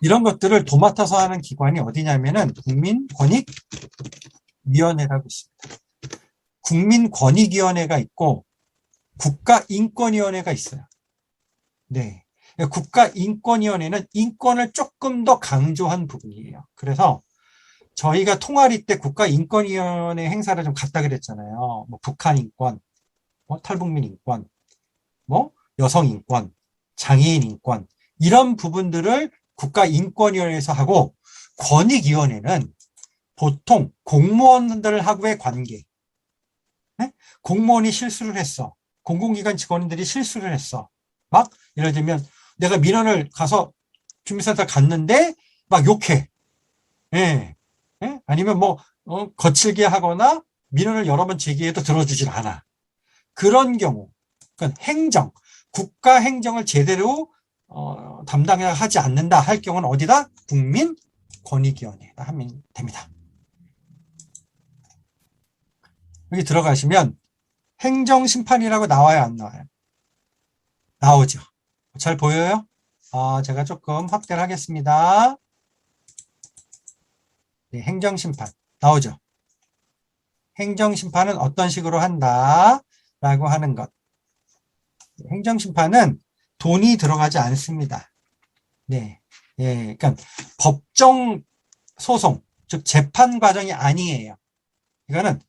이런 것들을 도맡아서 하는 기관이 어디냐면은 국민권익위원회라고 있습니다. 국민권익위원회가 있고 국가인권위원회가 있어요. 네. 국가인권위원회는 인권을 조금 더 강조한 부분이에요. 그래서 저희가 통화리 때 국가인권위원회 행사를 좀 갔다 그랬잖아요. 뭐 북한 인권, 뭐 탈북민 인권, 뭐 여성 인권, 장애인 인권 이런 부분들을 국가인권위원회에서 하고 권익위원회는 보통 공무원들하고의 관계. 네? 공무원이 실수를 했어. 공공기관 직원들이 실수를 했어. 막 예를 들면 내가 민원을 가서 주민센터 갔는데 막 욕해. 예. 예? 아니면 뭐 거칠게 하거나 민원을 여러 번 제기해도 들어주질 않아. 그런 경우, 그러니까 국가 행정을 제대로 담당하지 않는다 할 경우는 어디다? 국민권익위원회다 하면 됩니다. 여기 들어가시면 행정심판이라고 나와요, 안 나와요? 나오죠. 잘 보여요? 제가 조금 확대를 하겠습니다. 네, 행정심판 나오죠. 행정심판은 어떤 식으로 한다라고 하는 것. 행정심판은 돈이 들어가지 않습니다. 네, 예, 그러니까 법정 소송, 즉 재판 과정이 아니에요. 이거는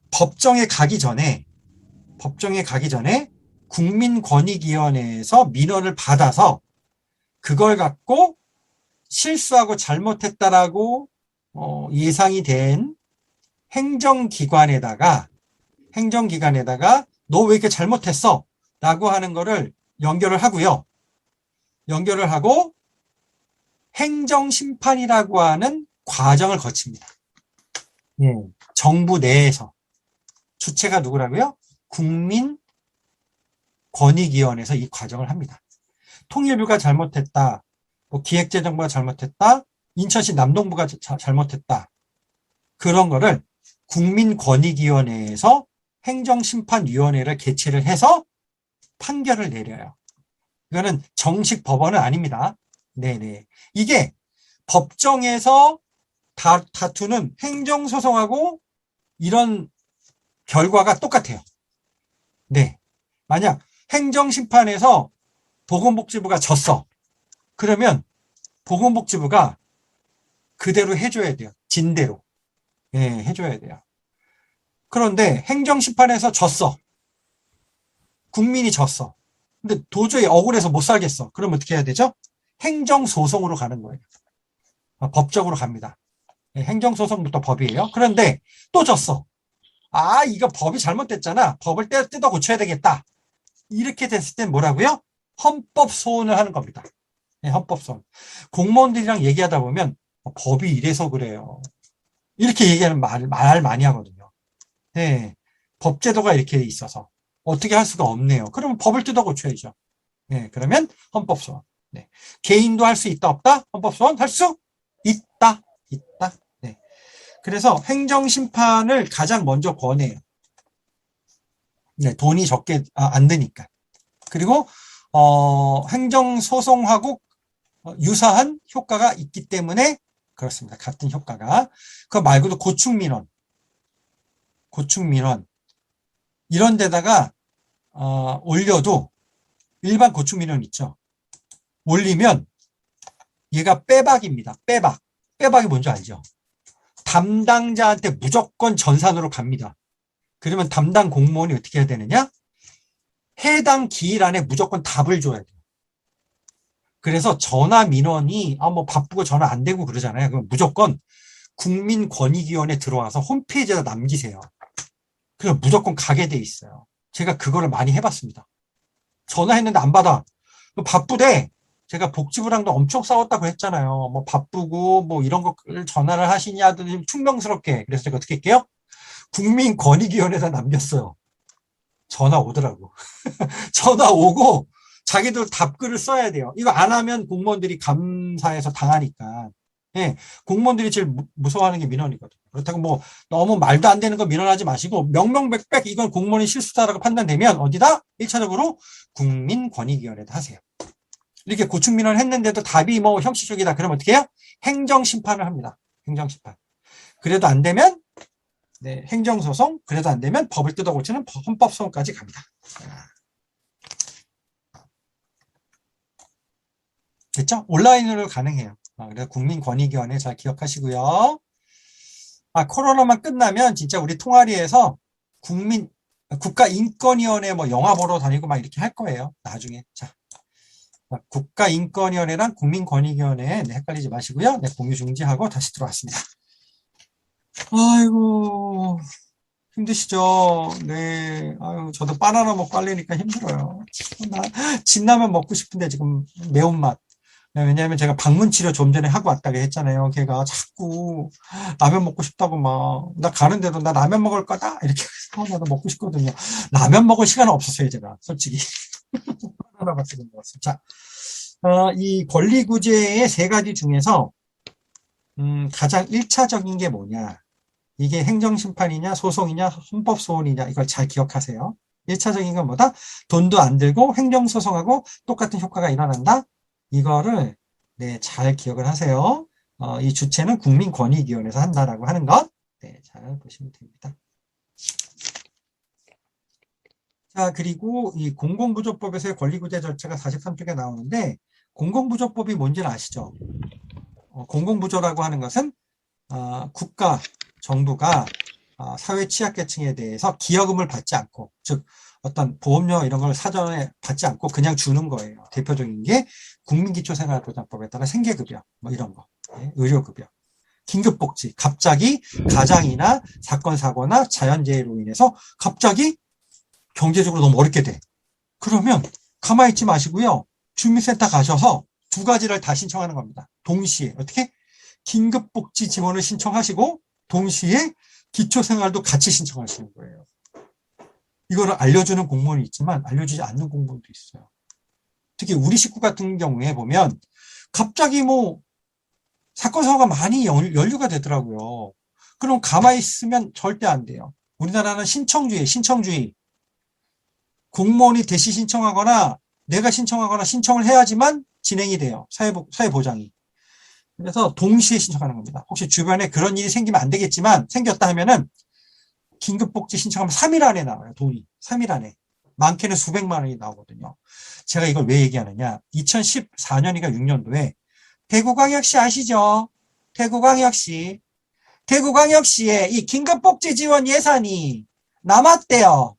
법정에 가기 전에 국민권익위원회에서 민원을 받아서 그걸 갖고 실수하고 잘못했다라고 예상이 된 행정기관에다가 너 왜 이렇게 잘못했어? 라고 하는 거를 연결을 하고요. 연결을 하고 행정심판이라고 하는 과정을 거칩니다. 예, 정부 내에서. 주체가 누구라고요? 국민권익위원회에서 이 과정을 합니다. 통일부가 잘못했다. 뭐 기획재정부가 잘못했다. 인천시 남동부가 잘못했다. 그런 거를 국민권익위원회에서 행정심판위원회를 개최를 해서 판결을 내려요. 이거는 정식 법원은 아닙니다. 네네. 이게 법정에서 다투는 행정소송하고 이런 결과가 똑같아요. 네. 만약 행정심판에서 보건복지부가 졌어. 그러면 보건복지부가 그대로 해줘야 돼요. 진대로. 예, 해줘야 돼요. 그런데 행정심판에서 졌어. 국민이 졌어. 근데 도저히 억울해서 못 살겠어. 그럼 어떻게 해야 되죠? 행정소송으로 가는 거예요. 법적으로 갑니다. 예, 행정소송부터 법이에요. 그런데 또 졌어. 이거 법이 잘못됐잖아. 법을 뜯어 고쳐야 되겠다. 이렇게 됐을 땐 뭐라고요? 헌법소원을 하는 겁니다. 네, 헌법소원. 공무원들이랑 얘기하다 보면 법이 이래서 그래요. 이렇게 얘기하는 말 많이 하거든요. 네, 법제도가 이렇게 있어서 어떻게 할 수가 없네요. 그러면 법을 뜯어 고쳐야죠. 네, 그러면 헌법소원. 네. 개인도 할 수 있다 없다? 헌법소원 할 수 있다. 네. 그래서 행정심판을 가장 먼저 권해요. 네, 돈이 적게 안 드니까. 그리고 행정소송하고 유사한 효과가 있기 때문에 그렇습니다. 같은 효과가. 그거 말고도 고충민원 이런 데다가 올려도 일반 고충민원 있죠. 올리면 얘가 빼박입니다. 빼박이 뭔지 알죠? 담당자한테 무조건 전산으로 갑니다. 그러면 담당 공무원이 어떻게 해야 되느냐? 해당 기일 안에 무조건 답을 줘야 돼요. 그래서 전화 민원이 뭐 바쁘고 전화 안 되고 그러잖아요. 그럼 무조건 국민권익위원회 들어와서 홈페이지에다 남기세요. 그럼 무조건 가게 돼 있어요. 제가 그거를 많이 해봤습니다. 전화했는데 안 받아. 바쁘대. 제가 복지부랑도 엄청 싸웠다고 했잖아요. 뭐 바쁘고 뭐 이런 거를 전화를 하시냐 하더니 퉁명스럽게. 그래서 제가 어떻게 할게요? 국민권익위원회에다 남겼어요. 전화 오더라고. 전화 오고 자기들 답글을 써야 돼요. 이거 안 하면 공무원들이 감사해서 당하니까. 예, 공무원들이 제일 무서워하는 게 민원이거든요. 그렇다고 뭐 너무 말도 안 되는 거 민원하지 마시고 명명백백 이건 공무원이 실수다라고 판단되면 어디다? 1차적으로 국민권익위원회에다 하세요. 이렇게 고충민원을 했는데도 답이 뭐 형식적이다. 그러면 어떻게 해요? 행정심판을 합니다. 행정심판. 그래도 안 되면 네, 행정소송, 그래도 안 되면 법을 뜯어고치는 헌법소송까지 갑니다. 됐죠? 온라인으로 가능해요. 그래서 국민권익위원회 잘 기억하시고요. 코로나만 끝나면 진짜 우리 통아리에서 국가인권위원회 뭐 영화 보러 다니고 막 이렇게 할 거예요. 나중에. 자, 국가인권위원회랑 국민권익위원회 네, 헷갈리지 마시고요. 네, 공유 중지하고 다시 들어왔습니다. 아이고. 힘드시죠? 네. 아유, 저도 바나나 먹고 하려니까 힘들어요. 진라면 먹고 싶은데 지금 매운맛. 네, 왜냐하면 제가 방문 치료 좀 전에 하고 왔다고 했잖아요. 걔가 자꾸 라면 먹고 싶다고 막, 나 가는데도 나 라면 먹을 거다? 이렇게 해서 나도 먹고 싶거든요. 라면 먹을 시간은 없었어요, 제가. 솔직히. 바나나 같은 거 먹었어요. 자, 이 권리구제의 세 가지 중에서, 가장 1차적인 게 뭐냐? 이게 행정심판이냐, 소송이냐, 헌법소원이냐, 이걸 잘 기억하세요. 1차적인 건 뭐다? 돈도 안 들고 행정소송하고 똑같은 효과가 일어난다? 이거를, 네, 잘 기억을 하세요. 이 주체는 국민권익위원회에서 한다라고 하는 것, 네, 잘 보시면 됩니다. 자, 그리고 이 공공부조법에서의 권리구제 절차가 43쪽에 나오는데, 공공부조법이 뭔지는 아시죠? 공공부조라고 하는 것은, 국가, 정부가 사회 취약계층에 대해서 기여금을 받지 않고, 즉 어떤 보험료 이런 걸 사전에 받지 않고 그냥 주는 거예요. 대표적인 게 국민기초생활보장법에 따라 생계급여 뭐 이런 거, 네, 의료급여, 긴급복지. 갑자기 가장이나 사건 사고나 자연재해로 인해서 갑자기 경제적으로 너무 어렵게 돼. 그러면 가만히 있지 마시고요. 주민센터 가셔서 두 가지를 다 신청하는 겁니다. 동시에 어떻게? 긴급복지 지원을 신청하시고 동시에 기초생활도 같이 신청하시는 거예요. 이거를 알려주는 공무원이 있지만 알려주지 않는 공무원도 있어요. 특히 우리 식구 같은 경우에 보면 갑자기 뭐 사건 사고가 많이 연루가 되더라고요. 그럼 가만히 있으면 절대 안 돼요. 우리나라는 신청주의. 공무원이 대시 신청하거나 내가 신청하거나 신청을 해야지만 진행이 돼요. 사회보장이. 그래서 동시에 신청하는 겁니다. 혹시 주변에 그런 일이 생기면 안 되겠지만 생겼다 하면은 긴급복지 신청하면 3일 안에 나와요. 돈이. 3일 안에. 많게는 수백만 원이 나오거든요. 제가 이걸 왜 얘기하느냐. 2014년이가 6년도에 대구광역시 아시죠? 대구광역시에 이 긴급복지 지원 예산이 남았대요.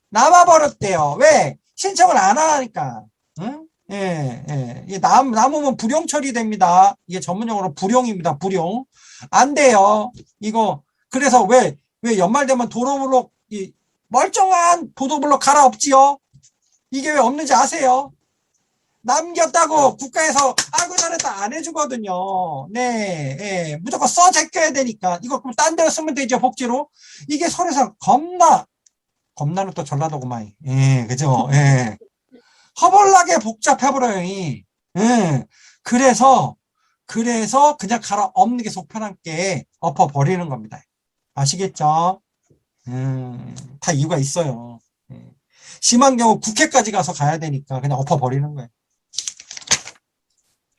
남아버렸대요. 왜? 신청을 안 하니까. 응? 예. 이게 남으면 불용 처리됩니다. 이게 전문용어로 불용입니다. 불용. 안 돼요. 이거. 그래서 왜 연말 되면 도로블록, 이 멀쩡한 도로블록 갈아엎지요? 이게 왜 없는지 아세요? 남겼다고 국가에서 아이고 잘했다 안 해주거든요. 네, 예. 무조건 써 제껴야 되니까. 이거 그럼 딴 데로 쓰면 되죠, 복지로. 이게 서류상 겁나는 또 전라도구만. 예, 그죠? 예. 허벌나게 복잡해버려요. 예. 그래서 그냥 갈아엎는 게 속편한 게 엎어버리는 겁니다. 아시겠죠? 다 이유가 있어요. 예. 심한 경우 국회까지 가서 가야 되니까 그냥 엎어버리는 거예요.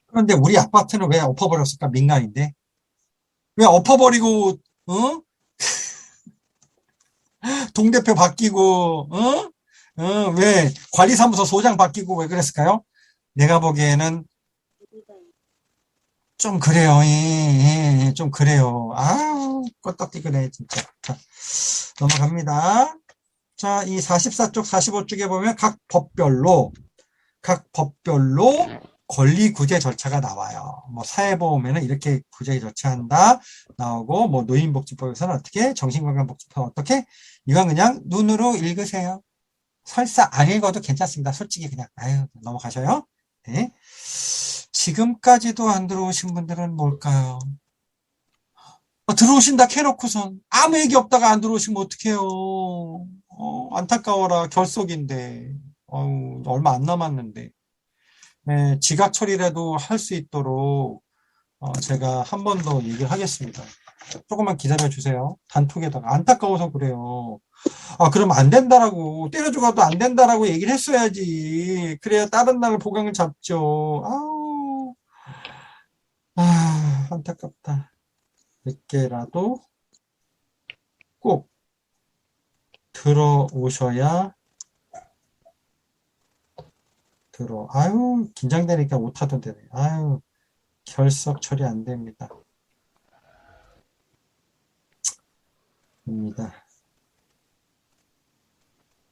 그런데 우리 아파트는 왜 엎어버렸을까? 민간인데. 왜 엎어버리고, 동대표 바뀌고, 왜 관리사무소 소장 바뀌고 왜 그랬을까요? 내가 보기에는 좀 그래요. 예, 좀 그래요. 아우, 껐떡띠그네, 진짜. 자, 넘어갑니다. 자, 이 44쪽, 45쪽에 보면 각 법별로 권리 구제 절차가 나와요. 뭐 사회보험에는 이렇게 구제 절차한다 나오고, 뭐 노인복지법에서는 어떻게, 정신건강복지법 어떻게, 이건 그냥 눈으로 읽으세요. 설사 안 읽어도 괜찮습니다. 솔직히 그냥 아유 넘어가셔요. 네. 지금까지도 안 들어오신 분들은 뭘까요? 들어오신다 캐놓고선 아무 얘기 없다가 안 들어오시면 어떡해요. 안타까워라. 결석인데. 얼마 안 남았는데. 네, 지각 처리라도 할 수 있도록 제가 한 번 더 얘기를 하겠습니다. 조금만 기다려 주세요. 단톡에다가. 안타까워서 그래요. 그럼 안 된다라고, 때려 죽어도 안 된다라고 얘기를 했어야지. 그래야 다른 날 보강을 잡죠. 안타깝다. 늦게라도 꼭 들어오셔야 긴장되니까 못하던 데네. 결석 처리 안 됩니다.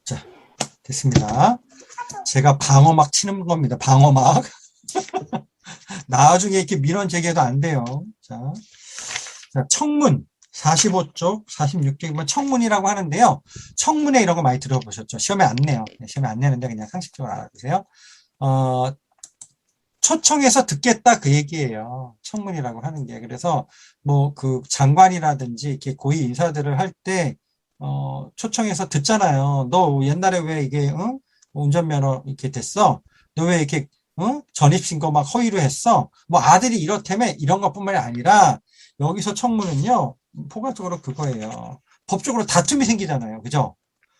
자, 됐습니다. 제가 방어막 치는 겁니다. 방어막. 나중에 이렇게 민원 제기해도 안 돼요. 자, 청문. 45쪽, 46쪽이면 청문이라고 하는데요. 청문회 이런 거 많이 들어보셨죠? 시험에 안 내요. 시험에 안 내는데 그냥 상식적으로 알아두세요. 초청해서 듣겠다 그 얘기예요. 청문이라고 하는 게. 그래서 뭐 그 장관이라든지 이렇게 고위 인사들을 할 때 초청해서 듣잖아요. 너 옛날에 왜 이게 운전면허 이렇게 됐어? 너 왜 이렇게 전입신고 막 허위로 했어? 뭐 아들이 이렇다며 이런 것뿐만이 아니라 여기서 청문은요. 포괄적으로 그거예요. 법적으로 다툼이 생기잖아요. 그죠?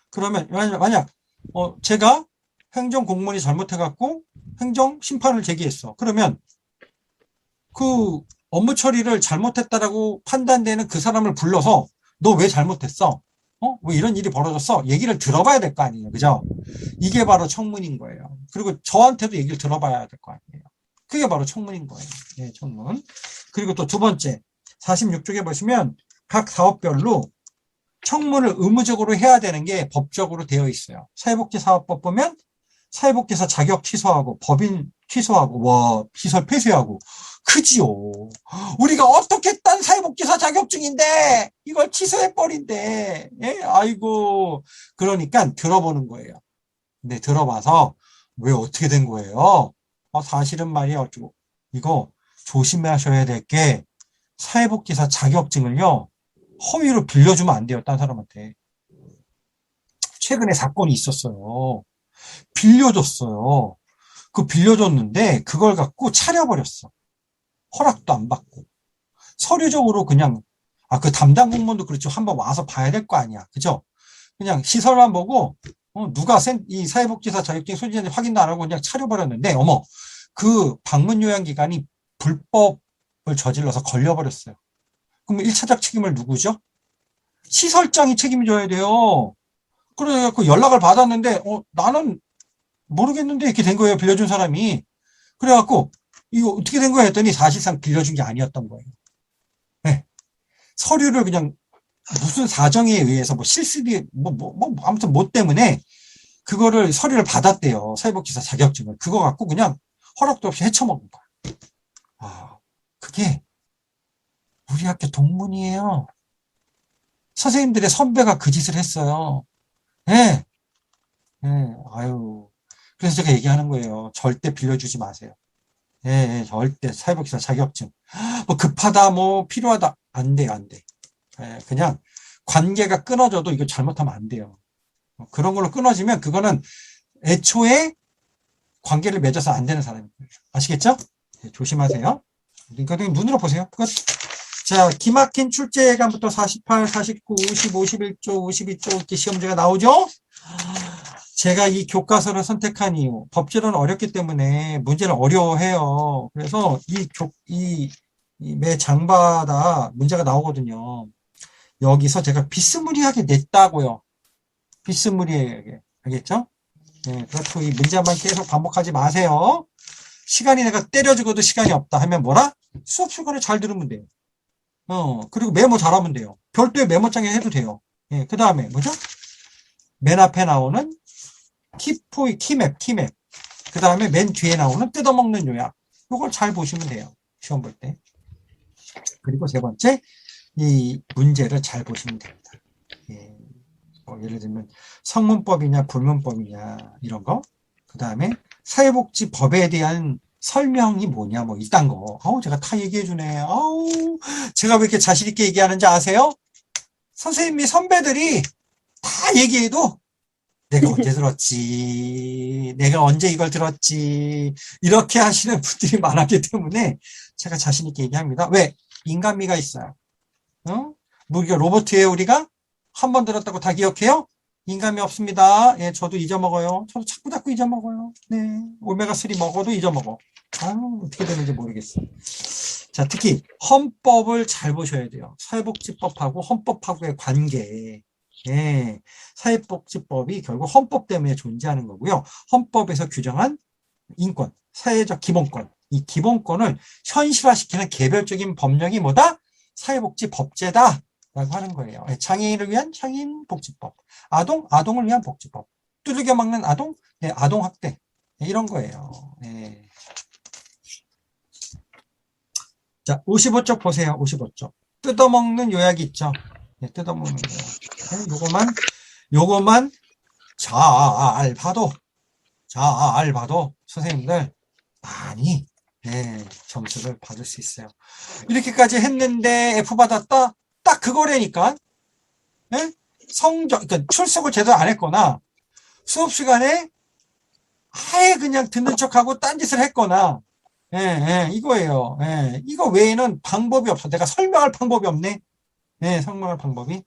그러면 만약 제가 행정 공무원이 잘못해갖고 행정 심판을 제기했어. 그러면 그 업무 처리를 잘못했다라고 판단되는 그 사람을 불러서 너 왜 잘못했어? 왜 이런 일이 벌어졌어? 얘기를 들어봐야 될 거 아니에요. 그죠? 이게 바로 청문인 거예요. 그리고 저한테도 얘기를 들어봐야 될 거 아니에요. 그게 바로 청문인 거예요. 네, 청문. 그리고 또 두 번째, 46쪽에 보시면 각 사업별로 청문을 의무적으로 해야 되는 게 법적으로 되어 있어요. 사회복지사업법 보면 사회복지사 자격 취소하고 법인 취소하고 시설 폐쇄하고 크지요. 우리가 어떻게 딴 사회복지사 자격증인데 이걸 취소해버린대. 예? 아이고. 그러니까 들어보는 거예요. 근데 들어봐서 왜 어떻게 된 거예요? 사실은 말이야 어쩌고. 이거 조심하셔야 될 게 사회복지사 자격증을요. 허위로 빌려주면 안 돼요. 딴 사람한테. 최근에 사건이 있었어요. 빌려줬어요. 빌려줬는데 그걸 갖고 차려버렸어. 허락도 안 받고. 서류적으로 그냥 그 담당 공무원도 그렇죠. 한번 와서 봐야 될 거 아니야. 그죠? 그냥 시설만 보고 누가 이 사회복지사 자격증 소지자인지 확인도 안 하고 그냥 차려버렸는데 어머 그 방문 요양 기간이 불법을 저질러서 걸려버렸어요. 그럼 1차적 책임을 누구죠? 시설장이 책임져야 돼요. 그래갖고 연락을 받았는데 나는 모르겠는데 이렇게 된 거예요. 빌려준 사람이. 그래갖고 이거 어떻게 된 거야 했더니 사실상 빌려준 게 아니었던 거예요. 네. 서류를 그냥 무슨 사정에 의해서 실수리 아무튼 뭐 때문에 그거를 서류를 받았대요. 사회복지사 자격증을. 그거 갖고 그냥 허락도 없이 헤쳐먹은 거야. 그게 우리 학교 동문이에요. 선생님들의 선배가 그 짓을 했어요. 네. 그래서 제가 얘기하는 거예요. 절대 빌려주지 마세요. 절대 사회복지사 자격증. 뭐 급하다, 뭐 필요하다. 안 돼요, 안 돼. 그냥 관계가 끊어져도 이거 잘못하면 안 돼요. 그런 걸로 끊어지면 그거는 애초에 관계를 맺어서 안 되는 사람이에요. 아시겠죠? 조심하세요. 그러니까 눈으로 보세요. 자, 기막힌 출제예감부터 48, 49, 50, 51조, 52조 이렇게 시험지가 나오죠? 제가 이 교과서를 선택한 이유, 법제로는 어렵기 때문에 문제를 어려워해요. 그래서 매 장마다 문제가 나오거든요. 여기서 제가 비스무리하게 냈다고요. 비스무리하게. 알겠죠? 그렇고 이 문제만 계속 반복하지 마세요. 시간이 내가 때려 죽어도 시간이 없다 하면 뭐라? 수업 시간에 잘 들으면 돼요. 그리고 메모 잘하면 돼요. 별도의 메모장에 해도 돼요. 그 다음에 뭐죠? 맨 앞에 나오는 키맵. 그 다음에 맨 뒤에 나오는 뜯어먹는 요약. 이걸 잘 보시면 돼요. 시험 볼 때. 그리고 세 번째, 이 문제를 잘 보시면 됩니다. 예를 들면 성문법이냐 불문법이냐 이런 거. 그 다음에 사회복지법에 대한 설명이 뭐냐 뭐 이딴 거. 제가 다 얘기해 주네. 제가 왜 이렇게 자신 있게 얘기하는지 아세요? 선생님이 선배들이 다 얘기해도 내가 언제 들었지? 내가 언제 이걸 들었지? 이렇게 하시는 분들이 많았기 때문에 제가 자신 있게 얘기합니다. 왜? 인간미가 있어요. 우리가 로봇이에요, 우리가? 한 번 들었다고 다 기억해요? 인간미 없습니다. 예, 저도 잊어먹어요. 저도 자꾸 잊어먹어요. 네. 오메가3 먹어도 잊어먹어. 아유, 어떻게 되는지 모르겠어. 자, 특히 헌법을 잘 보셔야 돼요. 사회복지법하고 헌법하고의 관계. 예. 사회복지법이 결국 헌법 때문에 존재하는 거고요. 헌법에서 규정한 인권, 사회적 기본권. 이 기본권을 현실화시키는 개별적인 법령이 뭐다? 사회복지법제다. 라고 하는 거예요. 장애인을 위한 장애인복지법, 아동을 위한 복지법, 두들겨 맞는 아동, 네, 아동학대, 네, 이런 거예요. 네. 자, 55쪽 보세요. 55쪽. 뜯어먹는 요약이 있죠. 네, 뜯어먹는 요약. 네, 요거만 잘 봐도 선생님들 많이 네, 점수를 받을 수 있어요. 이렇게까지 했는데 F 받았다? 딱 그거라니까. 네? 성적, 그러니까 출석을 제대로 안 했거나 수업 시간에 아예 그냥 듣는 척하고 딴짓을 했거나 이거예요. 이거 외에는 방법이 없어. 내가 설명할 방법이 없네. 설명할 방법이.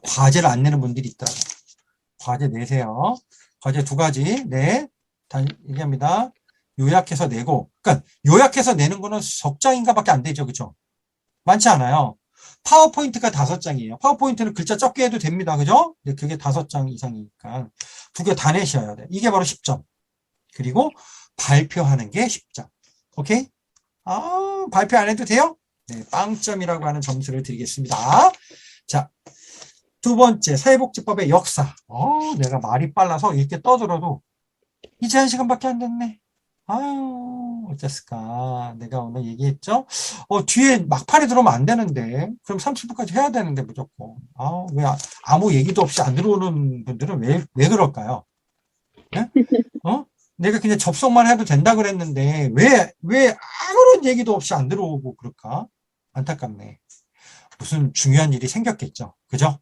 과제를 안 내는 분들이 있더라고요. 과제 내세요. 과제 2가지. 네. 다 얘기합니다. 요약해서 내고. 그러니까 요약해서 내는 거는 석장인가밖에 안 되죠. 그죠? 많지 않아요. 파워포인트가 5장이에요. 파워포인트는 글자 적게 해도 됩니다. 그죠? 근데 그게 5장 이상이니까 2개 다 내셔야 돼. 이게 바로 10점. 그리고 발표하는 게 10점. 오케이? 발표 안 해도 돼요? 네, 빵점이라고 하는 점수를 드리겠습니다. 자, 2번째, 사회복지법의 역사. 내가 말이 빨라서 이렇게 떠들어도 이제 1시간밖에 안 됐네. 아유, 어쨌을까. 내가 오늘 얘기했죠? 뒤에 막판에 들어오면 안 되는데. 그럼 30분까지 해야 되는데, 무조건. 왜 아무 얘기도 없이 안 들어오는 분들은 왜 그럴까요? 네? 내가 그냥 접속만 해도 된다 그랬는데, 왜 아무런 얘기도 없이 안 들어오고 그럴까? 안타깝네. 무슨 중요한 일이 생겼겠죠. 그죠?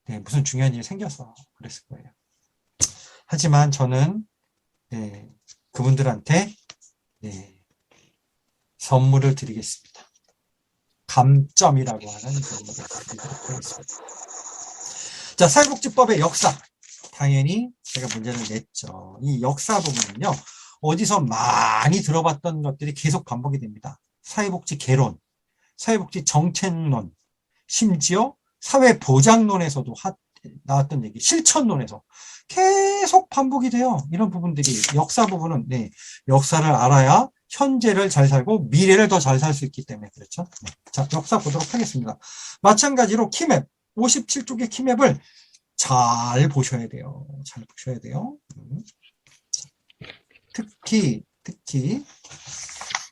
네, 무슨 중요한 일이 생겨서 그랬을 거예요. 하지만 저는, 네, 그분들한테 선물을 드리겠습니다. 감점이라고 하는 선물을 드리도록 하겠습니다. 자, 사회복지법의 역사. 당연히 제가 문제를 냈죠. 이 역사 부분은요. 어디서 많이 들어봤던 것들이 계속 반복이 됩니다. 사회복지 개론, 사회복지 정책론, 심지어 사회보장론에서도 나왔던 얘기, 실천론에서 계속 반복이 돼요. 이런 부분들이 역사 부분은 역사를 알아야 현재를 잘 살고 미래를 더 잘 살 수 있기 때문에 그렇죠. 자, 역사 보도록 하겠습니다. 마찬가지로 키맵 57쪽의 키맵을 잘 보셔야 돼요. 잘 보셔야 돼요. 특히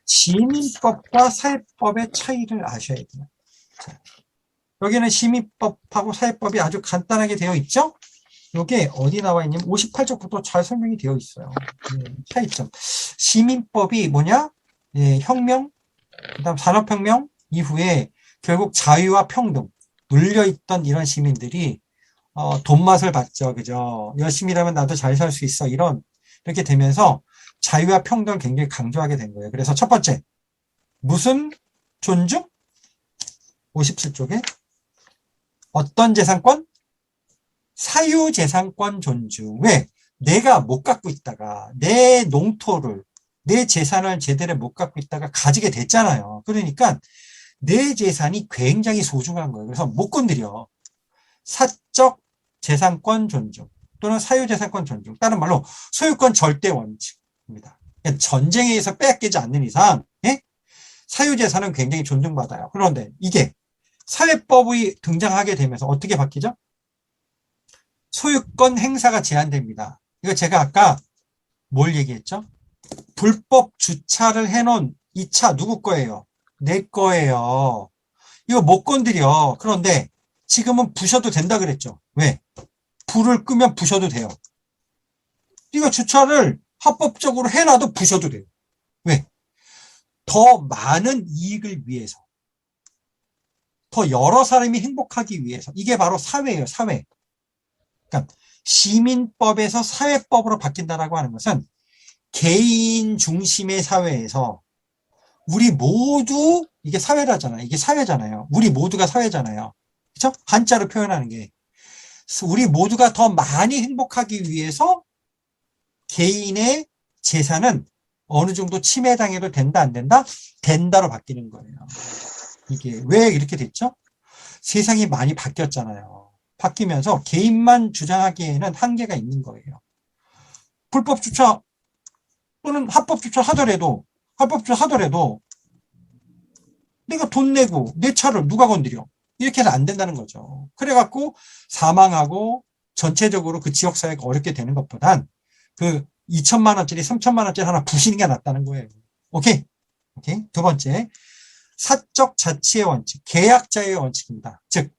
시민법과 사회법의 차이를 아셔야 돼요. 자, 여기는 시민법하고 사회법이 아주 간단하게 되어 있죠? 이게 어디 나와 있냐면 58쪽부터 잘 설명이 되어 있어요. 차이점. 시민법이 뭐냐? 혁명, 그다음 산업혁명 이후에 결국 자유와 평등, 눌려있던 이런 시민들이 돈맛을 봤죠. 그죠? 열심히 일하면 나도 잘 살 수 있어. 이렇게 되면서 자유와 평등을 굉장히 강조하게 된 거예요. 그래서 첫 번째, 무슨 존중? 57쪽에 어떤 재산권? 사유재산권 존중. 왜? 내가 못 갖고 있다가 내 농토를, 내 재산을 제대로 못 갖고 있다가 가지게 됐잖아요. 그러니까 내 재산이 굉장히 소중한 거예요. 그래서 못 건드려. 사적 재산권 존중 또는 사유재산권 존중. 다른 말로 소유권 절대 원칙입니다. 그러니까 전쟁에 의해서 빼앗기지 않는 이상 사유재산은 굉장히 존중받아요. 그런데 이게 사회법이 등장하게 되면서 어떻게 바뀌죠? 소유권 행사가 제한됩니다. 이거 제가 아까 뭘 얘기했죠? 불법 주차를 해놓은 이 차 누구 거예요? 내 거예요. 이거 못 건드려. 그런데 지금은 부셔도 된다 그랬죠. 왜? 불을 끄면 부셔도 돼요. 이거 주차를 합법적으로 해놔도 부셔도 돼요. 왜? 더 많은 이익을 위해서. 더 여러 사람이 행복하기 위해서. 이게 바로 사회예요. 사회. 그러니까 시민법에서 사회법으로 바뀐다라고 하는 것은 개인 중심의 사회에서 우리 모두 이게 사회라잖아요. 이게 사회잖아요. 우리 모두가 사회잖아요. 그렇죠? 한자로 표현하는 게 우리 모두가 더 많이 행복하기 위해서 개인의 재산은 어느 정도 침해당해도 된다, 안 된다? 된다로 바뀌는 거예요. 이게 왜 이렇게 됐죠? 세상이 많이 바뀌었잖아요. 바뀌면서 개인만 주장하기에는 한계가 있는 거예요. 불법 주차 또는 합법 주차하더라도 내가 돈 내고 내 차를 누가 건드려? 이렇게 해서 안 된다는 거죠. 그래갖고 사망하고 전체적으로 그 지역사회가 어렵게 되는 것보단 그 2천만 원짜리, 3천만 원짜리 하나 부시는 게 낫다는 거예요. 오케이? 두 번째, 사적 자치의 원칙, 계약 자유의 원칙입니다. 즉,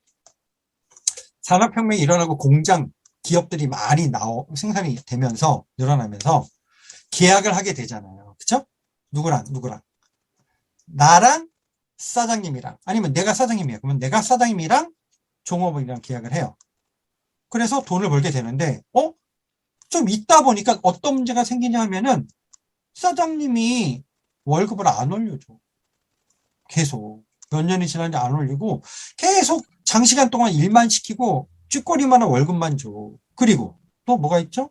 산업혁명이 일어나고 공장, 기업들이 많이 생산이 되면서, 늘어나면서 계약을 하게 되잖아요. 그쵸? 누구랑? 나랑 사장님이랑, 아니면 내가 사장님이에요. 그러면 내가 사장님이랑 종업원이랑 계약을 해요. 그래서 돈을 벌게 되는데, 좀 있다 보니까 어떤 문제가 생기냐 하면은, 사장님이 월급을 안 올려줘. 계속. 몇 년이 지났는데 안 올리고, 계속 장시간 동안 일만 시키고, 쭈꼬리만한 월급만 줘. 그리고, 또 뭐가 있죠?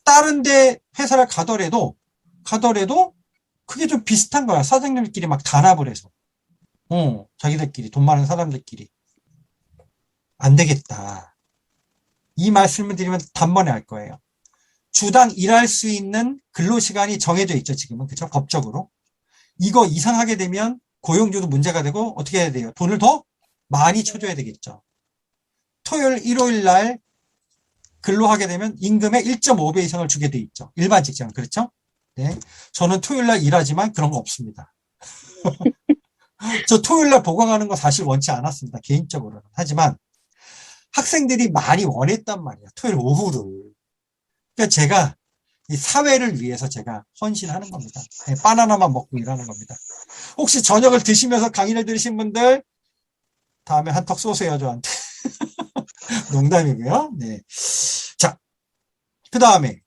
다른 데 회사를 가더라도, 그게 좀 비슷한 거야. 사장님들끼리 막 단합을 해서. 자기들끼리, 돈 많은 사람들끼리. 안 되겠다. 이 말씀을 드리면 단번에 알 거예요. 주당 일할 수 있는 근로시간이 정해져 있죠, 지금은. 그쵸? 법적으로. 이거 이상하게 되면 고용주도 문제가 되고 어떻게 해야 돼요? 돈을 더 많이 쳐줘야 되겠죠. 토요일, 일요일 날 근로하게 되면 임금의 1.5배 이상을 주게 돼 있죠. 일반 직장. 그렇죠? 네. 저는 토요일 날 일하지만 그런 거 없습니다. 저 토요일 날 보강하는 거 사실 원치 않았습니다. 개인적으로는. 하지만 학생들이 많이 원했단 말이야. 토요일 오후를. 그러니까 제가 이 사회를 위해서 제가 헌신하는 겁니다. 네, 바나나만 먹고 일하는 겁니다. 혹시 저녁을 드시면서 강의를 들으신 분들 다음에 한턱 쏘세요, 저한테. 농담이고요. 네. 자, 그 다음에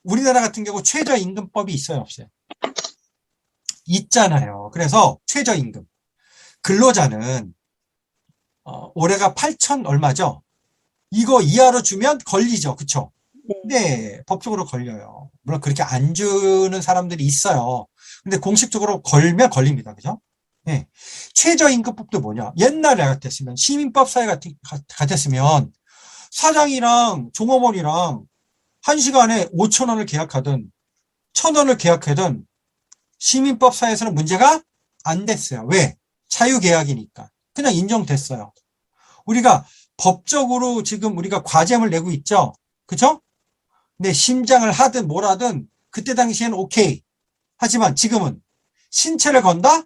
우리나라 같은 경우 최저임금법이 있어요, 없어요? 있잖아요. 그래서 최저임금. 근로자는 올해가 8천 얼마죠? 이거 이하로 주면 걸리죠. 그쵸? 네, 법적으로 걸려요. 물론 그렇게 안 주는 사람들이 있어요. 근데 공식적으로 걸면 걸립니다. 그죠? 네. 최저임금법도 뭐냐? 옛날에 같았으면, 시민법 사회 같았으면, 사장이랑 종업원이랑 1시간에 5천 원을 계약하든, 1,000원을 계약하든, 시민법 사회에서는 문제가 안 됐어요. 왜? 자유계약이니까. 그냥 인정됐어요. 우리가 법적으로 지금 우리가 과점을 내고 있죠? 그죠? 네, 심장을 하든 뭘 하든 그때 당시에는 오케이. 하지만 지금은 신체를 건다?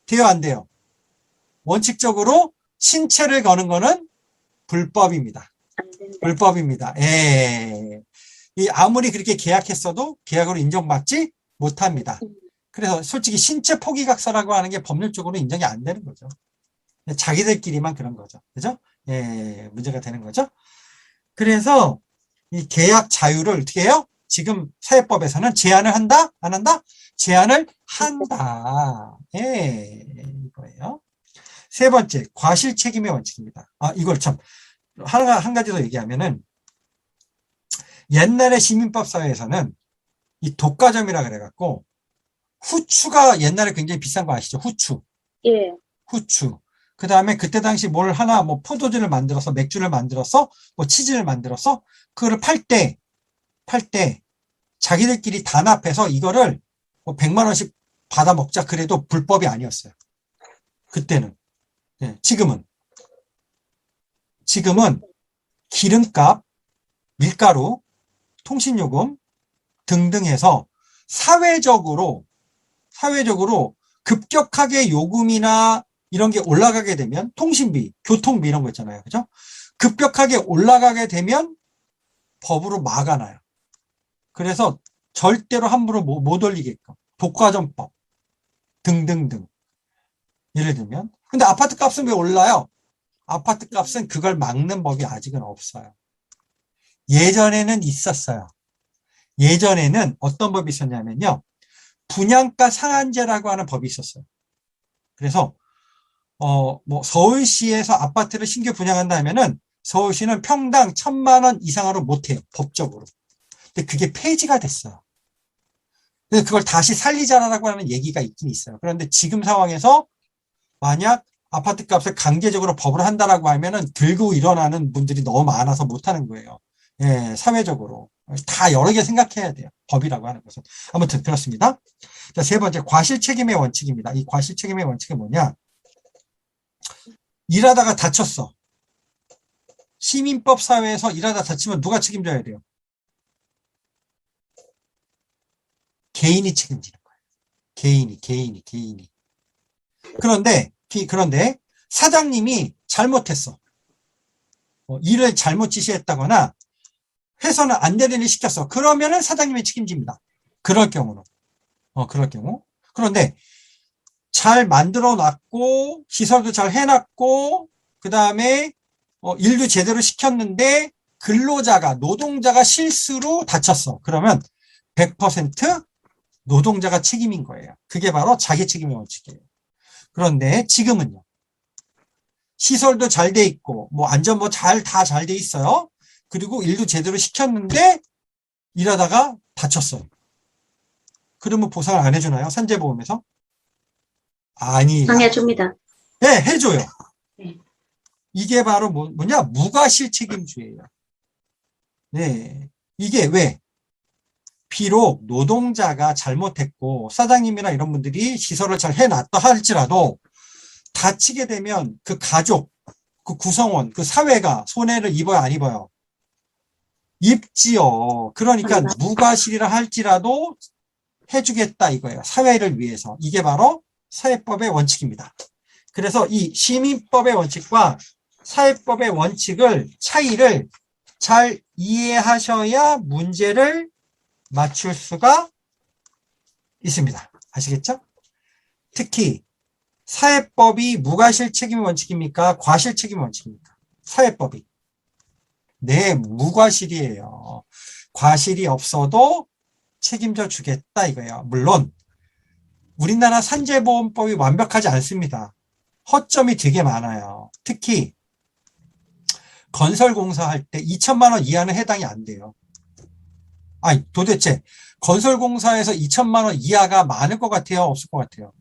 돼요, 안 돼요? 원칙적으로 신체를 거는 거는 불법입니다. 불법입니다. 아무리 그렇게 계약했어도 계약으로 인정받지 못합니다. 그래서 솔직히 신체 포기각서라고 하는 게 법률적으로 인정이 안 되는 거죠. 자기들끼리만 그런 거죠. 그죠? 문제가 되는 거죠. 그래서 이 계약 자유를 어떻게 해요? 지금 사회법에서는 제한을 한다? 안 한다? 제한을 한다. 이거예요. 세 번째, 과실 책임의 원칙입니다. 이걸 참, 한 가지 더 얘기하면은, 옛날에 시민법 사회에서는 이 독과점이라 그래갖고, 후추가 옛날에 굉장히 비싼 거 아시죠? 후추. 예. 후추. 그 다음에 그때 당시 뭘 하나, 뭐 포도주를 만들어서, 맥주를 만들어서, 뭐 치즈를 만들어서, 그거를 팔 때, 자기들끼리 단합해서 이거를 뭐 100만 원씩 받아 먹자 그래도 불법이 아니었어요. 그때는. 지금은 기름값, 밀가루, 통신요금 등등 해서 사회적으로 급격하게 요금이나 이런 게 올라가게 되면 통신비, 교통비 이런 거 있잖아요. 그죠? 급격하게 올라가게 되면 법으로 막아놔요. 그래서 절대로 함부로 못 올리게끔. 독과점법 등등등. 예를 들면. 근데 아파트 값은 왜 올라요? 아파트 값은 그걸 막는 법이 아직은 없어요. 예전에는 있었어요. 예전에는 어떤 법이 있었냐면요. 분양가 상한제라고 하는 법이 있었어요. 그래서 뭐 서울시에서 아파트를 신규 분양한다 하면은 서울시는 평당 1,000만 원 이상으로 못해요. 법적으로. 근데 그게 폐지가 됐어요. 그래서 그걸 다시 살리자라고 하는 얘기가 있긴 있어요. 그런데 지금 상황에서 만약 아파트 값을 강제적으로 법으로 한다라고 하면은 들고 일어나는 분들이 너무 많아서 못하는 거예요. 예, 사회적으로. 다 여러 개 생각해야 돼요. 법이라고 하는 것은. 아무튼 그렇습니다. 자, 세 번째, 과실 책임의 원칙입니다. 이 과실 책임의 원칙은 뭐냐? 일하다가 다쳤어. 시민법 사회에서 일하다 다치면 누가 책임져야 돼요? 개인이 책임지는 거예요. 개인이. 그런데 사장님이 잘못했어. 일을 잘못 지시했다거나 해서는 안 되는 일 시켰어. 그러면은 사장님이 책임집니다. 그럴 경우는. 그럴 경우. 그런데 잘 만들어 놨고 시설도 잘 해놨고 그 다음에 일도 제대로 시켰는데 노동자가 실수로 다쳤어. 그러면 100% 노동자가 책임인 거예요. 그게 바로 자기 책임의 원칙이에요. 그런데 지금은요. 시설도 잘 돼 있고 뭐 안전 다 잘 돼 있어요. 그리고 일도 제대로 시켰는데 일하다가 다쳤어요. 그러면 보상을 안 해주나요? 산재보험에서? 아니에요. 당해줍니다. 네, 해줘요. 네. 이게 바로 뭐냐? 무과실책임주의예요. 네. 이게 왜? 비록 노동자가 잘못했고 사장님이나 이런 분들이 시설을 잘 해놨다 할지라도 다치게 되면 그 가족, 그 구성원, 그 사회가 손해를 입어요, 안 입어요? 입지요. 그러니까 무과실이라 할지라도 해주겠다 이거예요. 사회를 위해서. 이게 바로 사회법의 원칙입니다. 그래서 이 시민법의 원칙과 사회법의 원칙을 차이를 잘 이해하셔야 문제를 맞출 수가 있습니다. 아시겠죠? 특히 사회법이 무과실 책임 원칙입니까? 과실 책임 원칙입니까? 사회법이. 네, 무과실이에요. 과실이 없어도 책임져 주겠다 이거예요. 물론 우리나라 산재보험법이 완벽하지 않습니다. 허점이 되게 많아요. 특히 건설공사 할 때 2천만 원 이하는 해당이 안 돼요. 아니 도대체 건설공사에서 2천만 원 이하가 많을 것 같아요? 없을 것 같아요?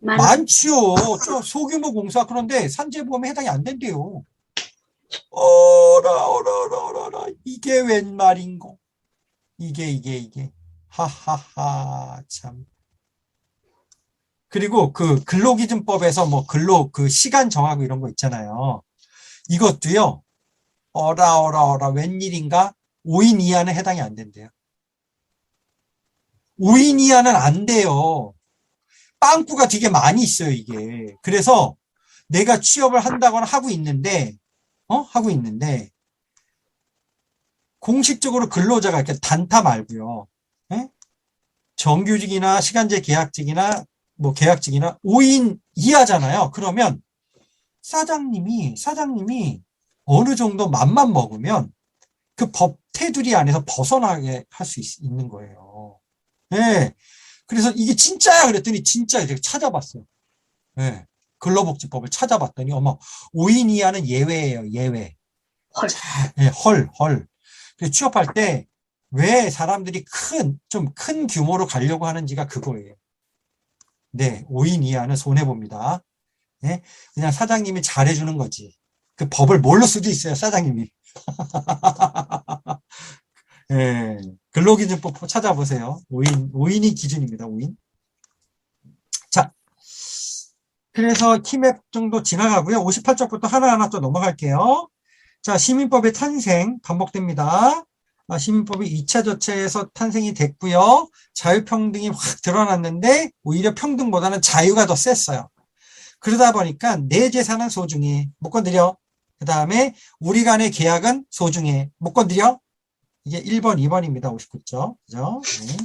많지요. 저 소규모 공사. 그런데 산재보험에 해당이 안 된대요. 어라. 이게 웬 말인고? 이게. 하하하, 참. 그리고 그 근로기준법에서 뭐 그 시간 정하고 이런 거 있잖아요. 이것도요, 어라, 웬일인가? 5인 이하는 해당이 안 된대요. 5인 이하는 안 돼요. 빵꾸가 되게 많이 있어요, 이게. 그래서 내가 취업을 한다거나 하고 있는데, 공식적으로 근로자가 이렇게 단타 말고요. 예? 정규직이나 시간제 계약직이나 뭐 계약직이나 5인 이하잖아요. 그러면 사장님이 어느 정도 맘만 먹으면 그 법 테두리 안에서 벗어나게 할 수 있는 거예요. 예. 그래서 이게 진짜야 그랬더니 진짜 이제 찾아봤어요. 예. 근로복지법을 찾아봤더니 어머 5인 이하는 예외예요. 예외. 헐. 자, 예, 헐. 그래서 취업할 때 왜 사람들이 좀 큰 규모로 가려고 하는지가 그거예요. 네, 5인 이하는 손해봅니다. 예? 그냥 사장님이 잘해주는 거지. 그 법을 모를 수도 있어요, 사장님이. 예, 근로기준법 찾아보세요. 5인이 기준입니다, 5인. 자, 그래서 키맵 정도 지나가고요. 58쪽부터 하나하나 또 넘어갈게요. 자, 시민법의 탄생 반복됩니다. 시민법이 2차 저체에서 탄생이 됐고요. 자유평등이 확 드러났는데 오히려 평등보다는 자유가 더 셌어요. 그러다 보니까 내 재산은 소중해. 못 건드려. 그 다음에 우리 간의 계약은 소중해. 못 건드려. 이게 1번, 2번입니다. 59쪽. 그죠? 네.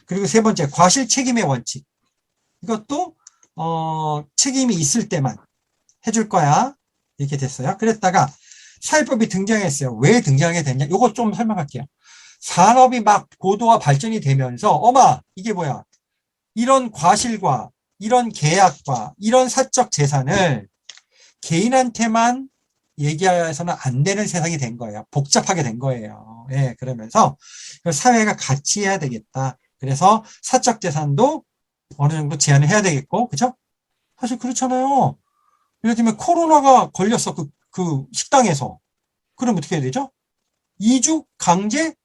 그리고 세 번째, 과실 책임의 원칙. 이것도, 책임이 있을 때만 해줄 거야. 이렇게 됐어요. 그랬다가 사회법이 등장했어요. 왜 등장하게 됐냐? 요거 좀 설명할게요. 산업이 막 고도화 발전이 되면서 어마 이게 뭐야? 이런 과실과 이런 계약과 이런 사적 재산을 개인한테만 얘기해서는 안 되는 세상이 된 거예요. 복잡하게 된 거예요. 예, 그러면서 사회가 같이 해야 되겠다. 그래서 사적 재산도 어느 정도 제한을 해야 되겠고, 그죠? 사실 그렇잖아요. 예를 들면 코로나가 걸렸어. 그 식당에서. 그럼 어떻게 해야 되죠? 2주 강제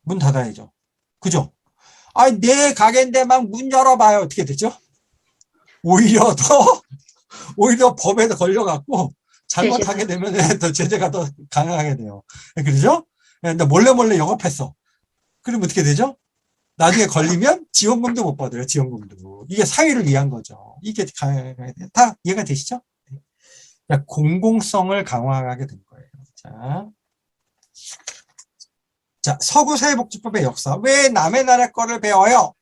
문 닫아야죠. 그죠? 아, 내 가게인데 막 문 열어봐요. 어떻게 되죠? 오히려 더, 오히려 법에 걸려갖고 잘못하게 되면 더 제재가 더 강하게 돼요. 그러죠? 근데 몰래 영업했어. 그럼 어떻게 되죠? 나중에 걸리면 지원금도 못 받아요. 지원금도. 이게 사회를 위한 거죠. 이게 다 이해가 되시죠? 공공성을 강화하게 된 거예요. 자, 서구 사회복지법의 역사. 왜 남의 나라 거를 배워요?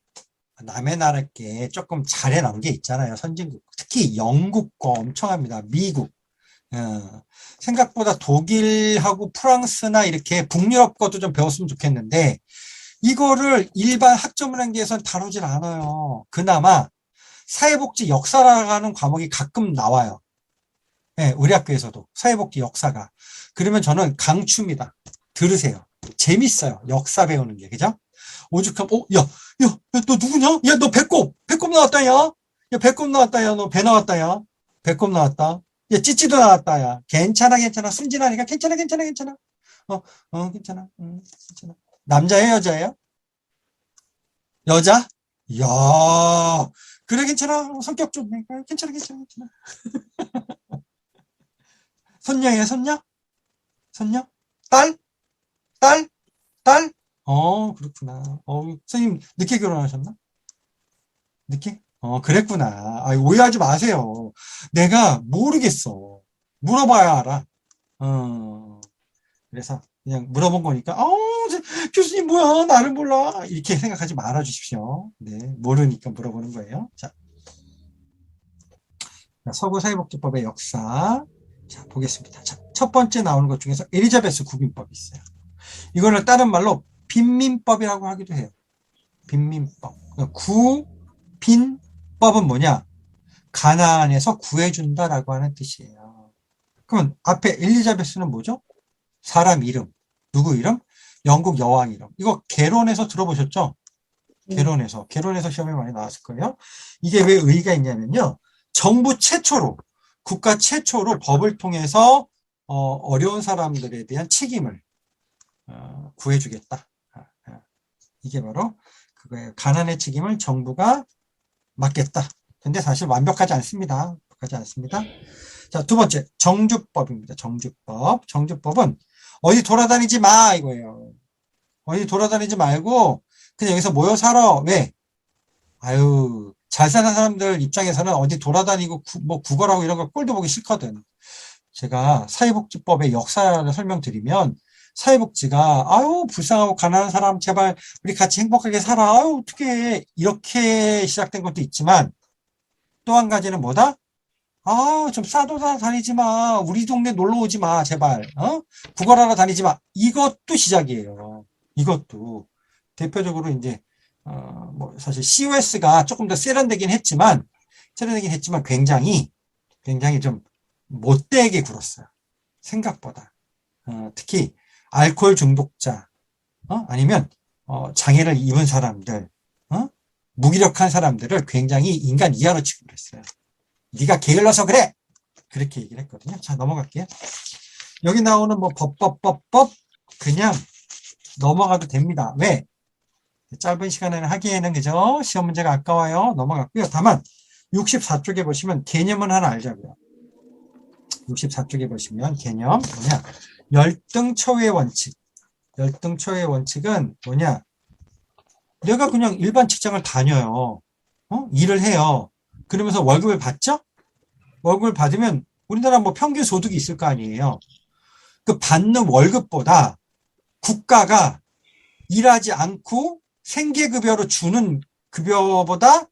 남의 나라 게 조금 잘해놓은 게 있잖아요. 선진국. 특히 영국 거 엄청 합니다. 미국. 생각보다 독일하고 프랑스나 이렇게 북유럽 것도 좀 배웠으면 좋겠는데 이거를 일반 학점문항제에서는 다루질 않아요. 그나마 사회복지 역사라는 과목이 가끔 나와요. 네, 우리 학교에서도 사회복지 역사가. 그러면 저는 강추입니다. 들으세요. 재밌어요. 역사 배우는 게. 그죠? 오죽하면 야, 너 누구냐? 야, 너 배꼽 나왔다, 야. 야, 배꼽 나왔다, 야. 너 배 나왔다, 야. 배꼽 나왔다. 야, 찌찌도 나왔다, 야. 괜찮아. 순진하니까 괜찮아. 괜찮아. 괜찮아. 괜찮아. 남자예요, 여자예요? 여자? 이야, 그래, 괜찮아. 성격 좋네. 괜찮아. 손녀예요, 손녀? 손녀? 딸? 딸? 딸? 그렇구나. 선생님, 늦게 결혼하셨나? 늦게? 그랬구나. 오해하지 마세요. 내가 모르겠어. 물어봐야 알아. 그래서 그냥 물어본 거니까, 교수님 뭐야? 나를 몰라. 이렇게 생각하지 말아 주십시오. 네, 모르니까 물어보는 거예요. 자, 서구 사회복지법의 역사. 자, 보겠습니다. 자, 첫 번째 나오는 것 중에서 엘리자베스 구빈법이 있어요. 이거를 다른 말로 빈민법이라고 하기도 해요. 빈민법. 구빈법은 뭐냐? 가난에서 구해준다라고 하는 뜻이에요. 그러면 앞에 엘리자베스는 뭐죠? 사람 이름. 누구 이름? 영국 여왕 이름. 이거 개론에서 들어보셨죠? 개론에서 시험에 많이 나왔을 거예요. 이게 왜 의의가 있냐면요. 정부 최초로, 국가 최초로 법을 통해서 어려운 사람들에 대한 책임을 구해주겠다. 이게 바로 그거예요. 가난의 책임을 정부가 맡겠다. 근데 사실 완벽하지 않습니다. 자, 두 번째, 정주법입니다. 정주법. 정주법은 어디 돌아다니지 마 이거예요. 어디 돌아다니지 말고 그냥 여기서 모여 살아. 왜? 아유, 잘 사는 사람들 입장에서는 어디 돌아다니고 구걸하고 이런 거 꼴도 보기 싫거든. 제가 사회복지법의 역사를 설명드리면 사회복지가 아유 불쌍하고 가난한 사람 제발 우리 같이 행복하게 살아. 아유 어떻게 이렇게 시작된 것도 있지만 또 한 가지는 뭐다? 좀 싸돌아 다니지 마. 우리 동네 놀러 오지 마. 제발. 구걸하러 다니지 마. 이것도 시작이에요. 이것도. 대표적으로 이제, 사실 COS가 조금 더 세련되긴 했지만 굉장히 좀 못되게 굴었어요. 생각보다. 특히, 알코올 중독자, 아니면, 장애를 입은 사람들, 무기력한 사람들을 굉장히 인간 이하로 취급을 했어요. 네가 게을러서 그래! 그렇게 얘기를 했거든요. 자, 넘어갈게요. 여기 나오는 법 그냥 넘어가도 됩니다. 왜? 짧은 시간에는 하기에는 그죠? 시험 문제가 아까워요. 넘어갔고요. 다만 64쪽에 보시면 개념은 하나 알자고요. 64쪽에 보시면 개념 뭐냐? 열등초의 원칙. 열등초의 원칙은 뭐냐? 내가 그냥 일반 직장을 다녀요. 일을 해요. 그러면서 월급을 받죠? 월급을 받으면 우리나라 평균 소득이 있을 거 아니에요. 그 받는 월급보다 국가가 일하지 않고 생계급여로 주는 급여보다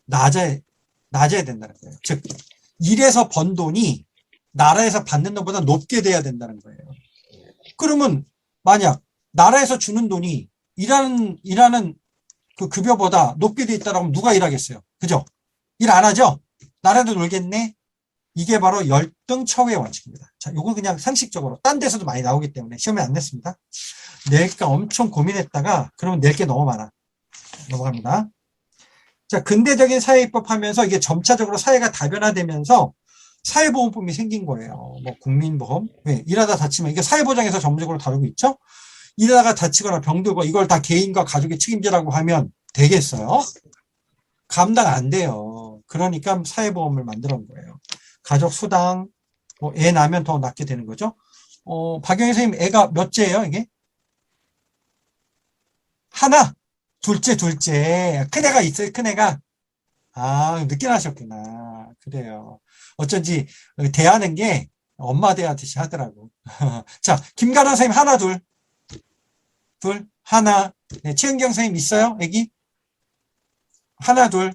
낮아야 된다는 거예요. 즉, 일해서 번 돈이 나라에서 받는 돈보다 높게 돼야 된다는 거예요. 그러면 만약 나라에서 주는 돈이 일하는 그 급여보다 높게 돼 있다라고 하면 누가 일하겠어요? 그죠? 일 안 하죠? 나라도 놀겠네? 이게 바로 열등 처우의 원칙입니다. 자, 요거 그냥 상식적으로 딴 데서도 많이 나오기 때문에 시험에 안 냈습니다. 낼까 엄청 고민했다가 그러면 낼 게 너무 많아. 넘어갑니다. 자, 근대적인 사회입법 하면서 이게 점차적으로 사회가 다변화되면서 사회보험법이 생긴 거예요. 뭐 국민보험. 왜? 일하다 다치면 이게 사회보장에서 전문적으로 다루고 있죠. 일하다가 다치거나 병들고 이걸 다 개인과 가족의 책임지라고 하면 되겠어요? 감당 안 돼요. 그러니까 사회보험을 만들어 온 거예요. 가족수당, 뭐 애 낳으면 더 낫게 되는 거죠. 박영희 선생님 애가 몇째예요, 이게? 하나, 둘째. 큰애가 있어요, 큰애가. 아, 늦게 나셨구나. 그래요. 어쩐지 대하는 게 엄마 대하듯이 하더라고. 자, 김가람 선생님 하나, 둘, 하나. 네, 최은경 선생님 있어요, 애기? 하나, 둘,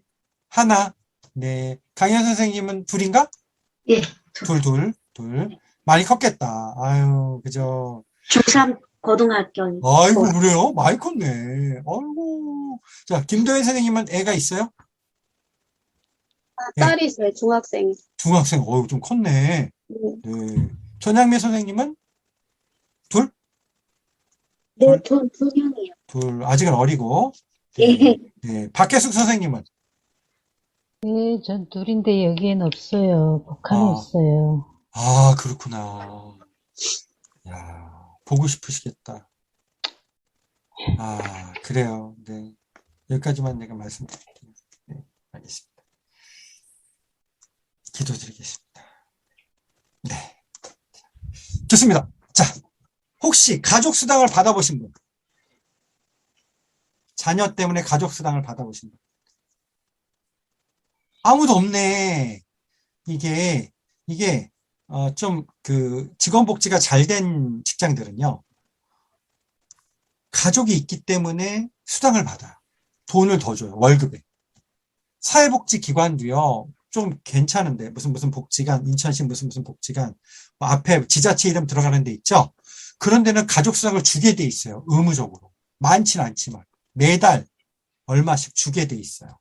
하나. 네, 강현 선생님은 둘인가? 예. 둘. 많이 컸겠다. 아유, 그죠. 중3 고등학교. 아이고, 그래요? 많이 컸네. 아이고. 자, 김도현 선생님은 애가 있어요? 딸이 있어요, 중학생. 중학생, 어유 좀 컸네. 네. 전양미 선생님은? 둘? 네, 두 명이요. 둘, 아직은 어리고. 예. 네. 네. 박혜숙 선생님은? 네, 전 둘인데 여기엔 없어요. 북한에 아. 있어요. 아, 그렇구나. 야, 보고 싶으시겠다. 아, 그래요. 네. 여기까지만 내가 말씀드릴게요. 네, 알겠습니다. 기도드리겠습니다. 네. 좋습니다. 자, 혹시 가족수당을 받아보신 분? 자녀 때문에 가족수당을 받아보신 분? 아무도 없네. 이게, 좀, 직원복지가 잘 된 직장들은요, 가족이 있기 때문에 수당을 받아요. 돈을 더 줘요, 월급에. 사회복지기관도요, 좀 괜찮은데, 무슨 복지관, 인천시 무슨 복지관, 뭐 앞에 지자체 이름 들어가는 데 있죠? 그런 데는 가족수당을 주게 돼 있어요, 의무적으로. 많지는 않지만. 매달 얼마씩 주게 돼 있어요.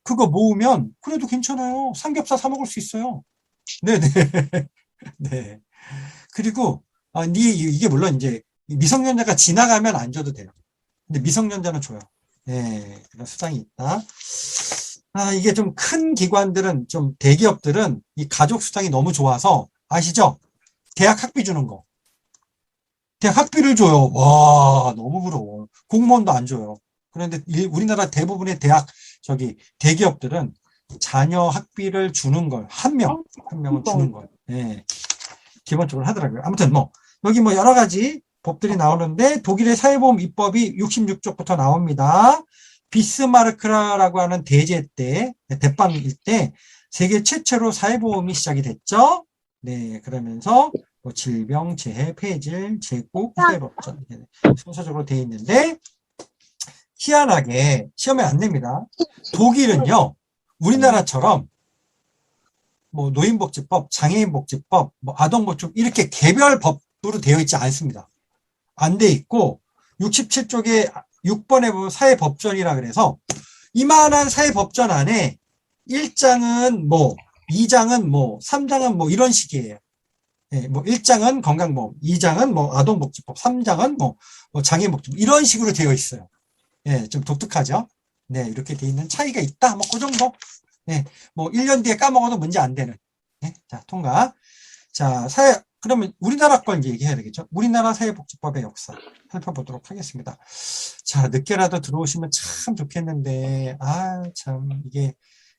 그거 모으면 그래도 괜찮아요. 삼겹살 사 먹을 수 있어요. 네네. 네. 그리고, 이게 물론 이제 미성년자가 지나가면 안 줘도 돼요. 근데 미성년자는 줘요. 네. 그런 수당이 있다. 이게 좀 큰 기관들은, 좀 대기업들은 이 가족 수당이 너무 좋아서, 아시죠? 대학 학비 주는 거. 대학 학비를 줘요. 와, 너무 부러워. 공무원도 안 줘요. 그런데 우리나라 대부분의 대기업들은 자녀 학비를 주는 걸, 한 명은 주는 걸, 예, 기본적으로 하더라고요. 아무튼 여기 여러 가지 법들이 나오는데, 독일의 사회보험 입법이 66쪽부터 나옵니다. 비스마르크라고 하는 대빵일 때, 세계 최초로 사회보험이 시작이 됐죠. 네, 그러면서, 질병, 재해, 폐질, 재고, 사회법전, 순서적으로 되어 있는데, 희한하게 시험에 안 냅니다. 독일은요, 우리나라처럼 노인복지법, 장애인복지법, 아동복지법 이렇게 개별 법으로 되어 있지 않습니다. 안 돼 있고 67쪽에 6번에 보면 사회법전이라 그래서 이만한 사회법전 안에 1장은 2장은 3장은 이런 식이에요. 네, 1장은 건강보험, 2장은 아동복지법, 3장은 장애인복지법 이런 식으로 되어 있어요. 네, 좀 독특하죠? 네, 이렇게 돼 있는 차이가 있다. 그 정도. 네, 1년 뒤에 까먹어도 문제 안 되는. 네, 자, 통과. 자, 그러면 우리나라 건 이제 얘기해야 되겠죠? 우리나라 사회복지법의 역사 살펴보도록 하겠습니다. 자, 늦게라도 들어오시면 참 좋겠는데, 참, 이게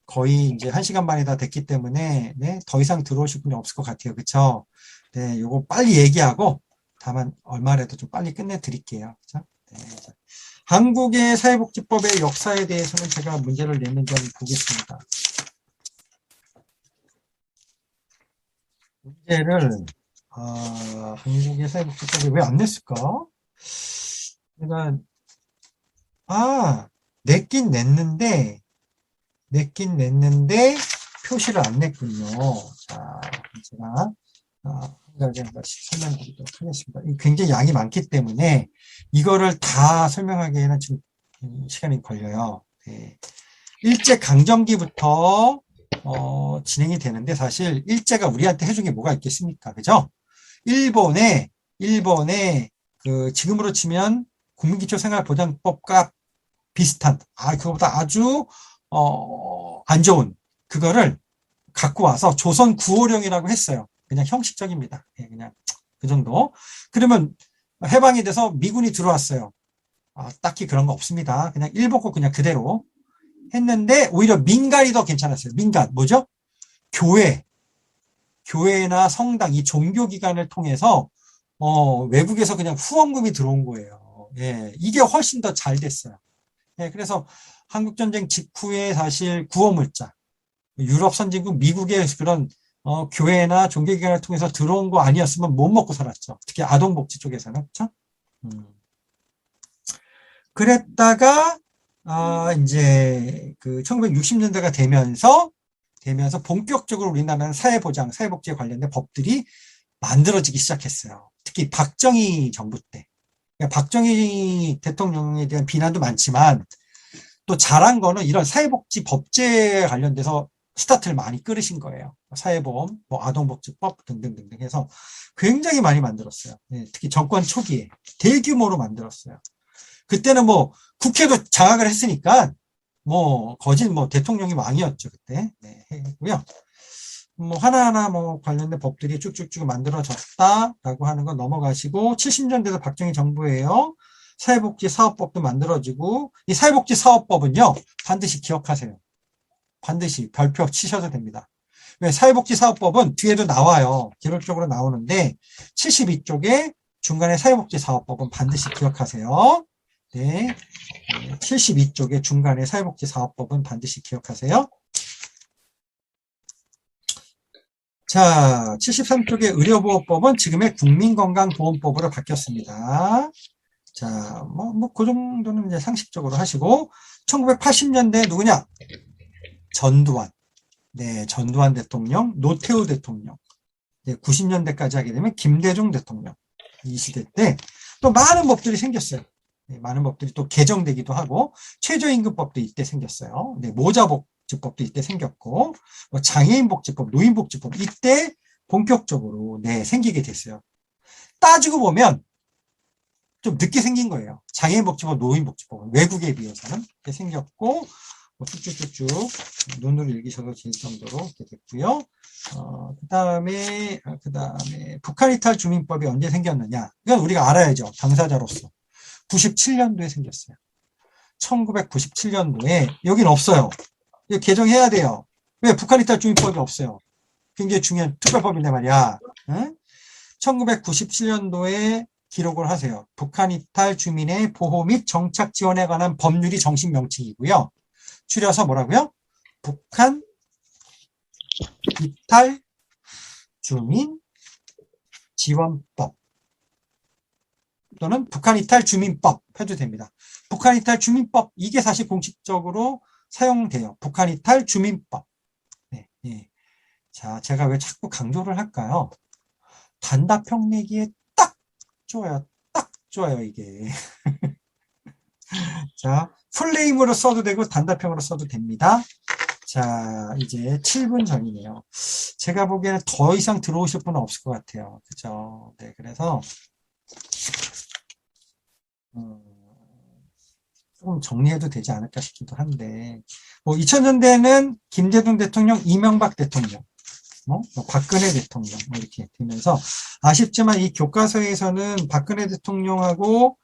거의 이제 1시간 반이 다 됐기 때문에, 네, 더 이상 들어오실 분이 없을 것 같아요. 그쵸? 네, 요거 빨리 얘기하고, 다만, 얼마라도 좀 빨리 끝내드릴게요. 그쵸? 네, 자. 한국의 사회복지법의 역사에 대해서는 제가 문제를 냈는지 한번 보겠습니다. 문제를, 한국의 사회복지법이 왜 안 냈을까? 제가, 냈긴 냈는데, 표시를 안 냈군요. 자, 제가 한 가지 설명드리도록 하겠습니다. 굉장히 양이 많기 때문에 이거를 다 설명하기에는 좀 시간이 걸려요. 네. 일제강점기부터 진행이 되는데 사실 일제가 우리한테 해준 게 뭐가 있겠습니까? 그죠? 일본의 그 지금으로 치면 국민기초생활보장법과 비슷한 그거보다 아주 안 좋은 그거를 갖고 와서 조선 구호령이라고 했어요. 그냥 형식적입니다. 그냥 그 정도. 그러면 해방이 돼서 미군이 들어왔어요. 딱히 그런 거 없습니다. 그냥 일본거 그냥 그대로 했는데 오히려 민간이 더 괜찮았어요. 민간 뭐죠? 교회나 성당 이 종교기관을 통해서 외국에서 그냥 후원금이 들어온 거예요. 예, 이게 훨씬 더 잘 됐어요. 예, 그래서 한국전쟁 직후에 사실 구호물자 유럽 선진국 미국의 그런 교회나 종교기관을 통해서 들어온 거 아니었으면 못 먹고 살았죠. 특히 아동복지 쪽에서는 그렇죠? 그랬다가 이제 그 1960년대가 되면서 본격적으로 우리나라는 사회보장, 사회복지에 관련된 법들이 만들어지기 시작했어요. 특히 박정희 정부 때. 그러니까 박정희 대통령에 대한 비난도 많지만 또 잘한 거는 이런 사회복지 법제에 관련돼서 스타트를 많이 끌으신 거예요. 사회보험, 뭐 아동복지법 등등등등 해서 굉장히 많이 만들었어요. 네, 특히 정권 초기에 대규모로 만들었어요. 그때는 뭐 국회도 장악을 했으니까 뭐 거진 뭐 대통령이 왕이었죠 그때. 네, 했고요. 뭐 하나하나 뭐 관련된 법들이 쭉쭉쭉 만들어졌다라고 하는 건 넘어가시고 70년대도 박정희 정부예요. 사회복지 사업법도 만들어지고 이 사회복지 사업법은요 반드시 기억하세요. 반드시 별표 치셔도 됩니다. 왜 사회복지 사업법은 뒤에도 나와요. 기록적으로 나오는데 72쪽에 중간에 사회복지 사업법은 반드시 기억하세요. 네, 72쪽에 중간에 사회복지 사업법은 반드시 기억하세요. 자, 73쪽의 의료보호법은 지금의 국민건강보험법으로 바뀌었습니다. 자, 그 정도는 이제 상식적으로 하시고, 1980년대 누구냐? 전두환. 네, 전두환 대통령, 노태우 대통령. 네, 90년대까지 하게 되면 김대중 대통령. 이 시대 때 또 많은 법들이 생겼어요. 네, 많은 법들이 또 개정되기도 하고, 최저임금법도 이때 생겼어요. 네, 모자복지법도 이때 생겼고, 뭐 장애인복지법, 노인복지법, 이때 본격적으로, 네, 생기게 됐어요. 따지고 보면, 좀 늦게 생긴 거예요. 장애인복지법, 노인복지법, 외국에 비해서는 이렇게 생겼고, 뭐 쭉쭉쭉쭉 눈으로 읽으셔도 될 정도로 이렇게 됐고요. 그 다음에 북한 이탈 주민법이 언제 생겼느냐? 이건 우리가 알아야죠. 당사자로서. 97년도에 생겼어요. 1997년도에 여긴 없어요. 이거 개정해야 돼요. 왜? 북한 이탈 주민법이 없어요. 굉장히 중요한 특별법인데 말이야. 응? 1997년도에 기록을 하세요. 북한 이탈 주민의 보호 및 정착 지원에 관한 법률이 정식 명칭이고요. 줄여서 뭐라고요? 북한 이탈 주민 지원법 또는 북한 이탈 주민법 해도 됩니다. 북한 이탈 주민법 이게 사실 공식적으로 사용돼요. 북한 이탈 주민법. 네, 네. 자, 제가 왜 자꾸 강조를 할까요? 단답형 내기에 딱 좋아요. 딱 좋아요, 이게. 자, 풀네임으로 써도 되고 단답형으로 써도 됩니다. 자, 이제 7분 전이네요. 제가 보기에는 더 이상 들어오실 분은 없을 것 같아요. 그죠? 네, 그래서 조금 정리해도 되지 않을까 싶기도 한데, 뭐 2000년대에는 김대중 대통령, 이명박 대통령, 박근혜 대통령 이렇게 되면서 아쉽지만 이 교과서에서는 박근혜 대통령하고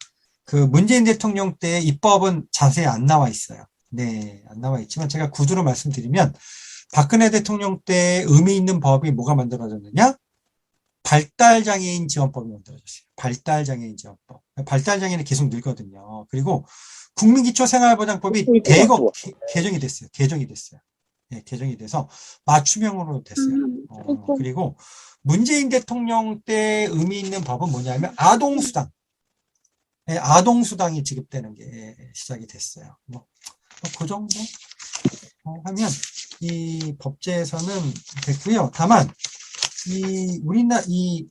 그 문재인 대통령 때 입법은 자세히 안 나와 있어요. 네, 안 나와 있지만 제가 구두로 말씀드리면 박근혜 대통령 때 의미 있는 법이 뭐가 만들어졌느냐? 발달장애인 지원법이 만들어졌어요. 발달장애인 지원법. 발달장애인은 계속 늘거든요. 그리고 국민기초생활보장법이 대거 개정이 됐어요. 네, 개정이 돼서 맞춤형으로 됐어요. 그리고 문재인 대통령 때 의미 있는 법은 뭐냐면 아동수당. 네, 아동수당이 지급되는 게 시작이 됐어요. 그 정도 하면 이 법제에서는 됐고요. 다만 이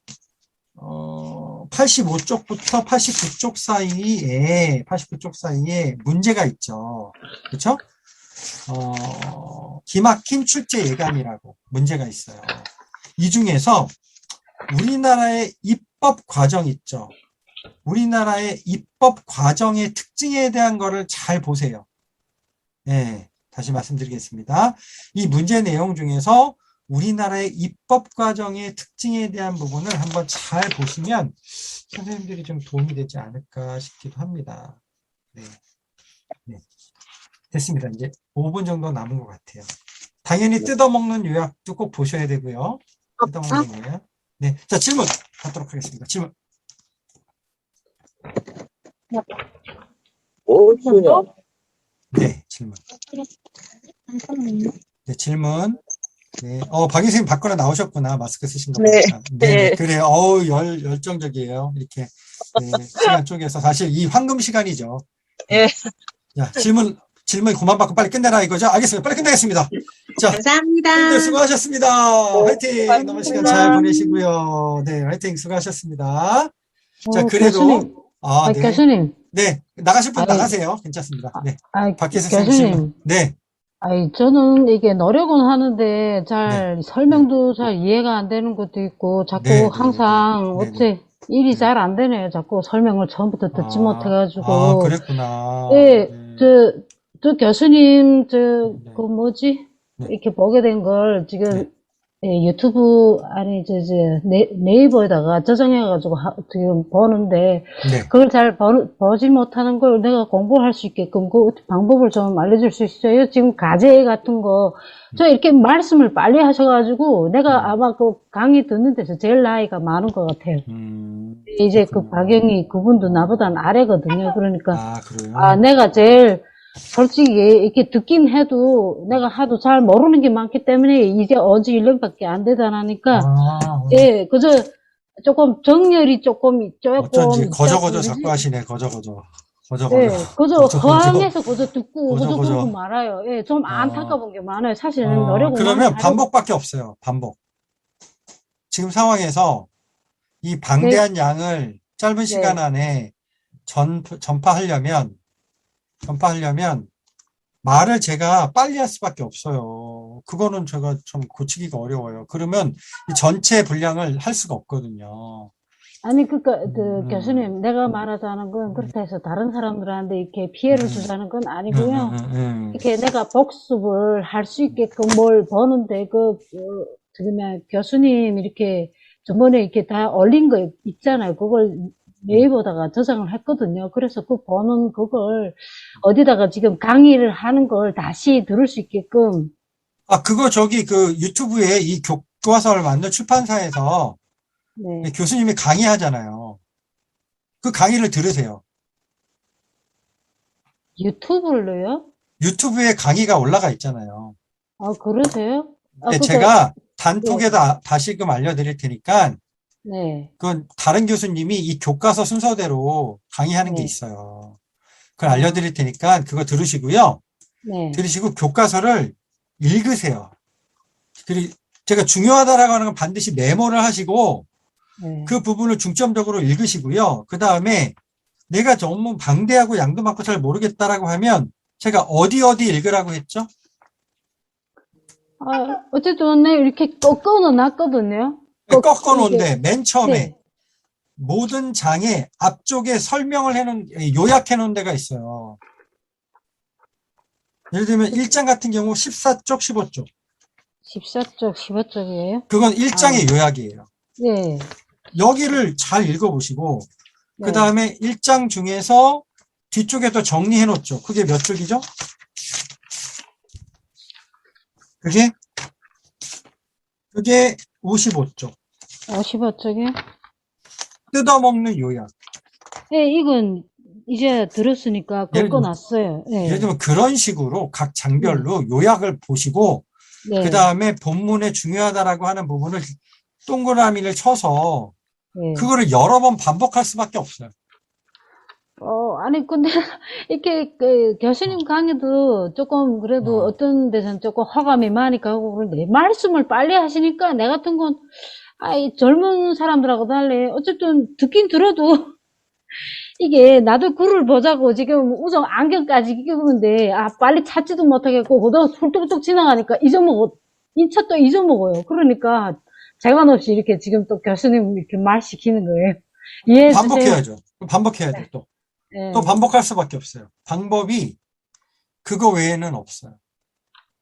85쪽부터 89쪽 사이에 문제가 있죠. 그렇죠? 기막힌 출제 예감이라고 문제가 있어요. 이 중에서 우리나라의 입법 과정 있죠. 우리나라의 입법 과정의 특징에 대한 거를 잘 보세요. 네, 다시 말씀드리겠습니다. 이 문제 내용 중에서 우리나라의 입법 과정의 특징에 대한 부분을 한번 잘 보시면 선생님들이 좀 도움이 되지 않을까 싶기도 합니다. 네. 네. 됐습니다. 이제 5분 정도 남은 것 같아요. 당연히 뜯어먹는 요약도 꼭 보셔야 되고요. 뜯어먹는 요약. 네. 자, 질문 받도록 하겠습니다. 질문. 5주년. 네, 질문. 네, 질문. 네. 박유 선생님 밖으로 나오셨구나. 마스크 쓰신 거 네. 보니까. 네. 그래. 열정적이에요. 이렇게. 네, 시간 쪼개서. 사실 이 황금 시간이죠. 네. 자, 질문 그만 받고 빨리 끝내라 이거죠? 알겠습니다. 빨리 끝내겠습니다. 자, 감사합니다. 네, 수고하셨습니다. 화이팅! 감사합니다. 남은 시간 잘 보내시고요. 네, 화이팅! 수고하셨습니다. 자, 그래도, 교수님, 네. 교수님. 네, 나가실 분 아이, 나가세요. 괜찮습니다. 네, 박혜선 교수님. 질문. 네, 저는 이게 노력은 하는데 잘 설명도 잘 이해가 안 되는 것도 있고 자꾸 네, 네, 항상 네, 네. 어째 일이 잘 안 되네요. 자꾸 설명을 처음부터 듣지 못해가지고. 그랬구나. 예, 저 교수님, 네. 그 뭐지? 네. 이렇게 보게 된 걸 지금 네. 유튜브, 아니, 네이버에다가 저장해가지고 지금 보는데, 네. 그걸 잘 보지 못하는 걸 내가 공부할 수 있게끔 그 방법을 좀 알려줄 수 있어요? 지금 과제 같은 거, 저 이렇게 말씀을 빨리 하셔가지고, 내가 아마 그 강의 듣는 데서 제일 나이가 많은 것 같아요. 이제 그 박영희 그분도 나보다는 아래거든요. 그러니까, 그래요? 내가 제일, 솔직히 이렇게 듣긴 해도 내가 하도 잘 모르는 게 많기 때문에 이제 어지 1년밖에 안 되다니까 예, 그저 조금 정렬이 조금 어쩐지 거저거저 있다 자꾸 하시네. 거저거저. 예, 그저 거저. 허황해서 그저 듣고 거저, 그저 거저. 그러고 말아요. 예, 좀 안타까운 게 많아요. 사실은 노력은 그러면 많이 반복밖에 없어요. 반복. 지금 상황에서 이 방대한 양을 짧은 시간 안에 전파하려면 말을 제가 빨리 할 수밖에 없어요. 그거는 제가 좀 고치기가 어려워요. 그러면 이 전체 분량을 할 수가 없거든요. 아니, 교수님, 내가 말하자는 건 그렇다 해서 다른 사람들한테 이렇게 피해를 주자는 건 아니고요. 이렇게 내가 복습을 할 수 있게끔 뭘 보는데, 교수님 이렇게 저번에 이렇게 다 올린 거 있잖아요. 그걸 네이버다가 저장을 했거든요. 그래서 그 보는 그걸 어디다가 지금 강의를 하는 걸 다시 들을 수 있게끔. 그거 그 유튜브에 이 교과서를 만든 출판사에서 네. 교수님이 강의하잖아요. 그 강의를 들으세요. 유튜브를요? 유튜브에 강의가 올라가 있잖아요. 그러세요? 네, 제가 단톡에다 다시금 알려드릴 테니까 네. 그건 다른 교수님이 이 교과서 순서대로 강의하는 게 있어요. 그걸 알려드릴 테니까 그거 들으시고요. 네. 들으시고 교과서를 읽으세요. 그리고 제가 중요하다라고 하는 건 반드시 메모를 하시고 네. 그 부분을 중점적으로 읽으시고요. 그 다음에 내가 너무 방대하고 양도 많고 잘 모르겠다라고 하면 제가 어디 읽으라고 했죠? 어쨌든 네, 이렇게 꺾어는 놨거든요. 꺾어놓은데 맨 처음에 모든 장에 앞쪽에 설명을 요약해 놓은 데가 있어요. 예를 들면 1장 같은 경우 14쪽, 15쪽. 14쪽, 15쪽이에요? 그건 1장의 요약이에요. 네. 여기를 잘 읽어보시고 그 다음에 1장 중에서 뒤쪽에도 정리해 놓죠. 그게 몇 쪽이죠? 그게 55쪽. 55쪽이요? 뜯어먹는 요약. 네, 이건 이제 들었으니까 꺾어놨어요. 네. 예를 들면 그런 식으로 각 장별로 요약을 보시고 그 다음에 본문에 중요하다라고 하는 부분을 동그라미를 쳐서 그거를 여러 번 반복할 수밖에 없어요. 아니, 근데, 이렇게, 교수님 강의도 조금, 그래도 어떤 데서는 조금 호감이 많이 가고 그런데, 말씀을 빨리 하시니까, 내 같은 건, 아이, 젊은 사람들하고 달리, 어쨌든 듣긴 들어도, 이게, 나도 글을 보자고 지금 우선 안경까지 끼우는데, 아, 빨리 찾지도 못하겠고, 그러다 훌뚝뚝 지나가니까 인차 또 잊어먹어요. 그러니까, 재간 없이 이렇게 지금 또 교수님 이렇게 말 시키는 거예요. 이해해 주세요. 반복해야죠. 반복해야 돼, 또. 네. 또 반복할 수밖에 없어요. 방법이 그거 외에는 없어요.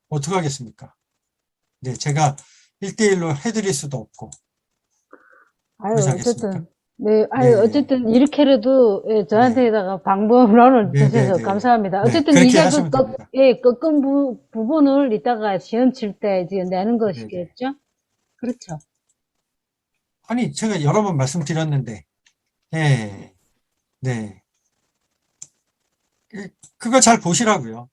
어떻게 하겠습니까? 네, 제가 1대1로 해드릴 수도 없고. 아유, 그렇지 않겠습니까? 어쨌든, 네, 아유, 네. 어쨌든, 이렇게라도, 예, 저한테다가 방법론을 네, 주셔서 네, 네. 감사합니다. 네, 어쨌든, 그렇게 이제 하시면 됩니다. 예, 꺾은 부분을 이따가 시험 칠 때 이제 내는 네, 것이겠죠? 그렇죠. 아니, 제가 여러 번 말씀드렸는데, 네, 네. 그걸 잘 보시라고요.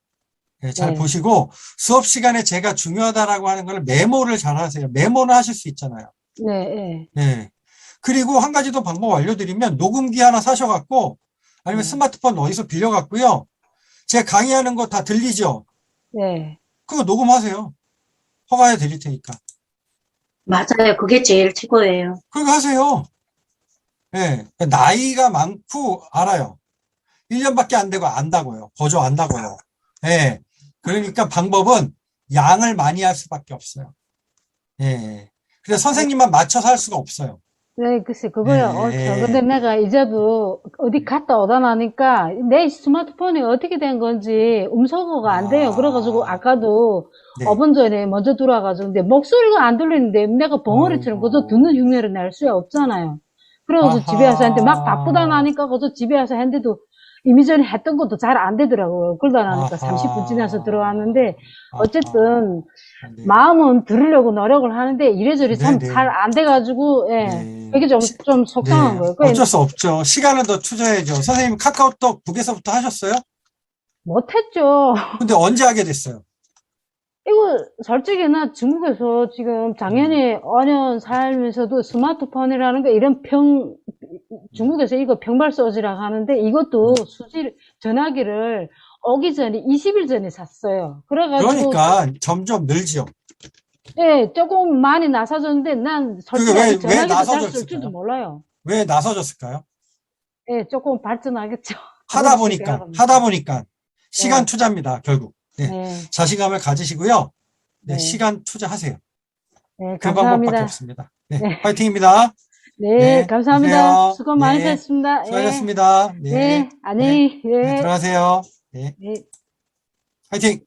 네, 잘 네. 보시고, 수업 시간에 제가 중요하다라고 하는 걸 메모를 잘 하세요. 메모는 하실 수 있잖아요. 네, 예. 네. 그리고 한 가지 더 방법 알려드리면, 녹음기 하나 사셔갖고, 아니면 네. 스마트폰 어디서 빌려갖고요. 제 강의하는 거 다 들리죠? 네. 그거 녹음하세요. 허가해 드릴 테니까. 맞아요. 그게 제일 최고예요. 그거 하세요. 예. 나이가 많고 알아요. 1년밖에 안 되고 안다고요. 거저 안다고요. 예. 그러니까 방법은 양을 많이 할 수밖에 없어요. 예. 그래서 선생님만 맞춰서 할 수가 없어요. 네, 글쎄, 그거요. 예. 근데 내가 이제도 어디 갔다 오다 나니까 내 스마트폰이 어떻게 된 건지 음소거가 안 돼요. 아. 그래가지고 아까도 네. 5분 전에 먼저 들어와가지고 근데 목소리가 안 들리는데 내가 벙어리처럼 어이구. 그저 듣는 흉내를 낼 수야 없잖아요. 그래가지고 아하. 집에 와서 했는데 막 바쁘다 나니까 그저 집에 와서 했는데도 이미 전에 했던 것도 잘 안 되더라고요. 그러다 나니까 아하. 30분 지나서 들어왔는데 어쨌든 아하. 네. 마음은 들으려고 노력을 하는데 이래저래 참 네네. 잘 안 돼가지고 예. 네. 이게 좀 속상한 네. 거예요. 어쩔 수 없죠. 시간을 더 투자해야죠. 선생님 카카오톡 북에서부터 하셨어요? 못했죠. 근데 언제 하게 됐어요? 이거 솔직히 나 중국에서 지금 작년에 5년 살면서도 스마트폰이라는 게 이런 중국에서 이거 평발 소지라고 하는데 이것도 전화기를 오기 전에 20일 전에 샀어요. 그래가지고 그러니까 점점 늘죠. 예, 조금 많이 나서졌는데 난 솔직히 그게 왜 아직 전화기도 잘 나서졌을까요? 쓸 줄도 몰라요. 왜 나서졌을까요? 예, 조금 발전하겠죠. 하다 아버지 보니까, 얘기하고 하다 보니까. 시간 네. 투자입니다, 결국. 네. 네, 자신감을 가지시고요. 네, 네. 시간 투자하세요. 네, 그 방법밖에 감사합니다. 없습니다. 네, 네. 화이팅입니다. 네, 네, 감사합니다. 가세요. 수고 네, 많으셨습니다. 예. 수고하셨습니다. 네, 네, 안녕히, 네, 예. 들어가세요. 네, 네. 화이팅!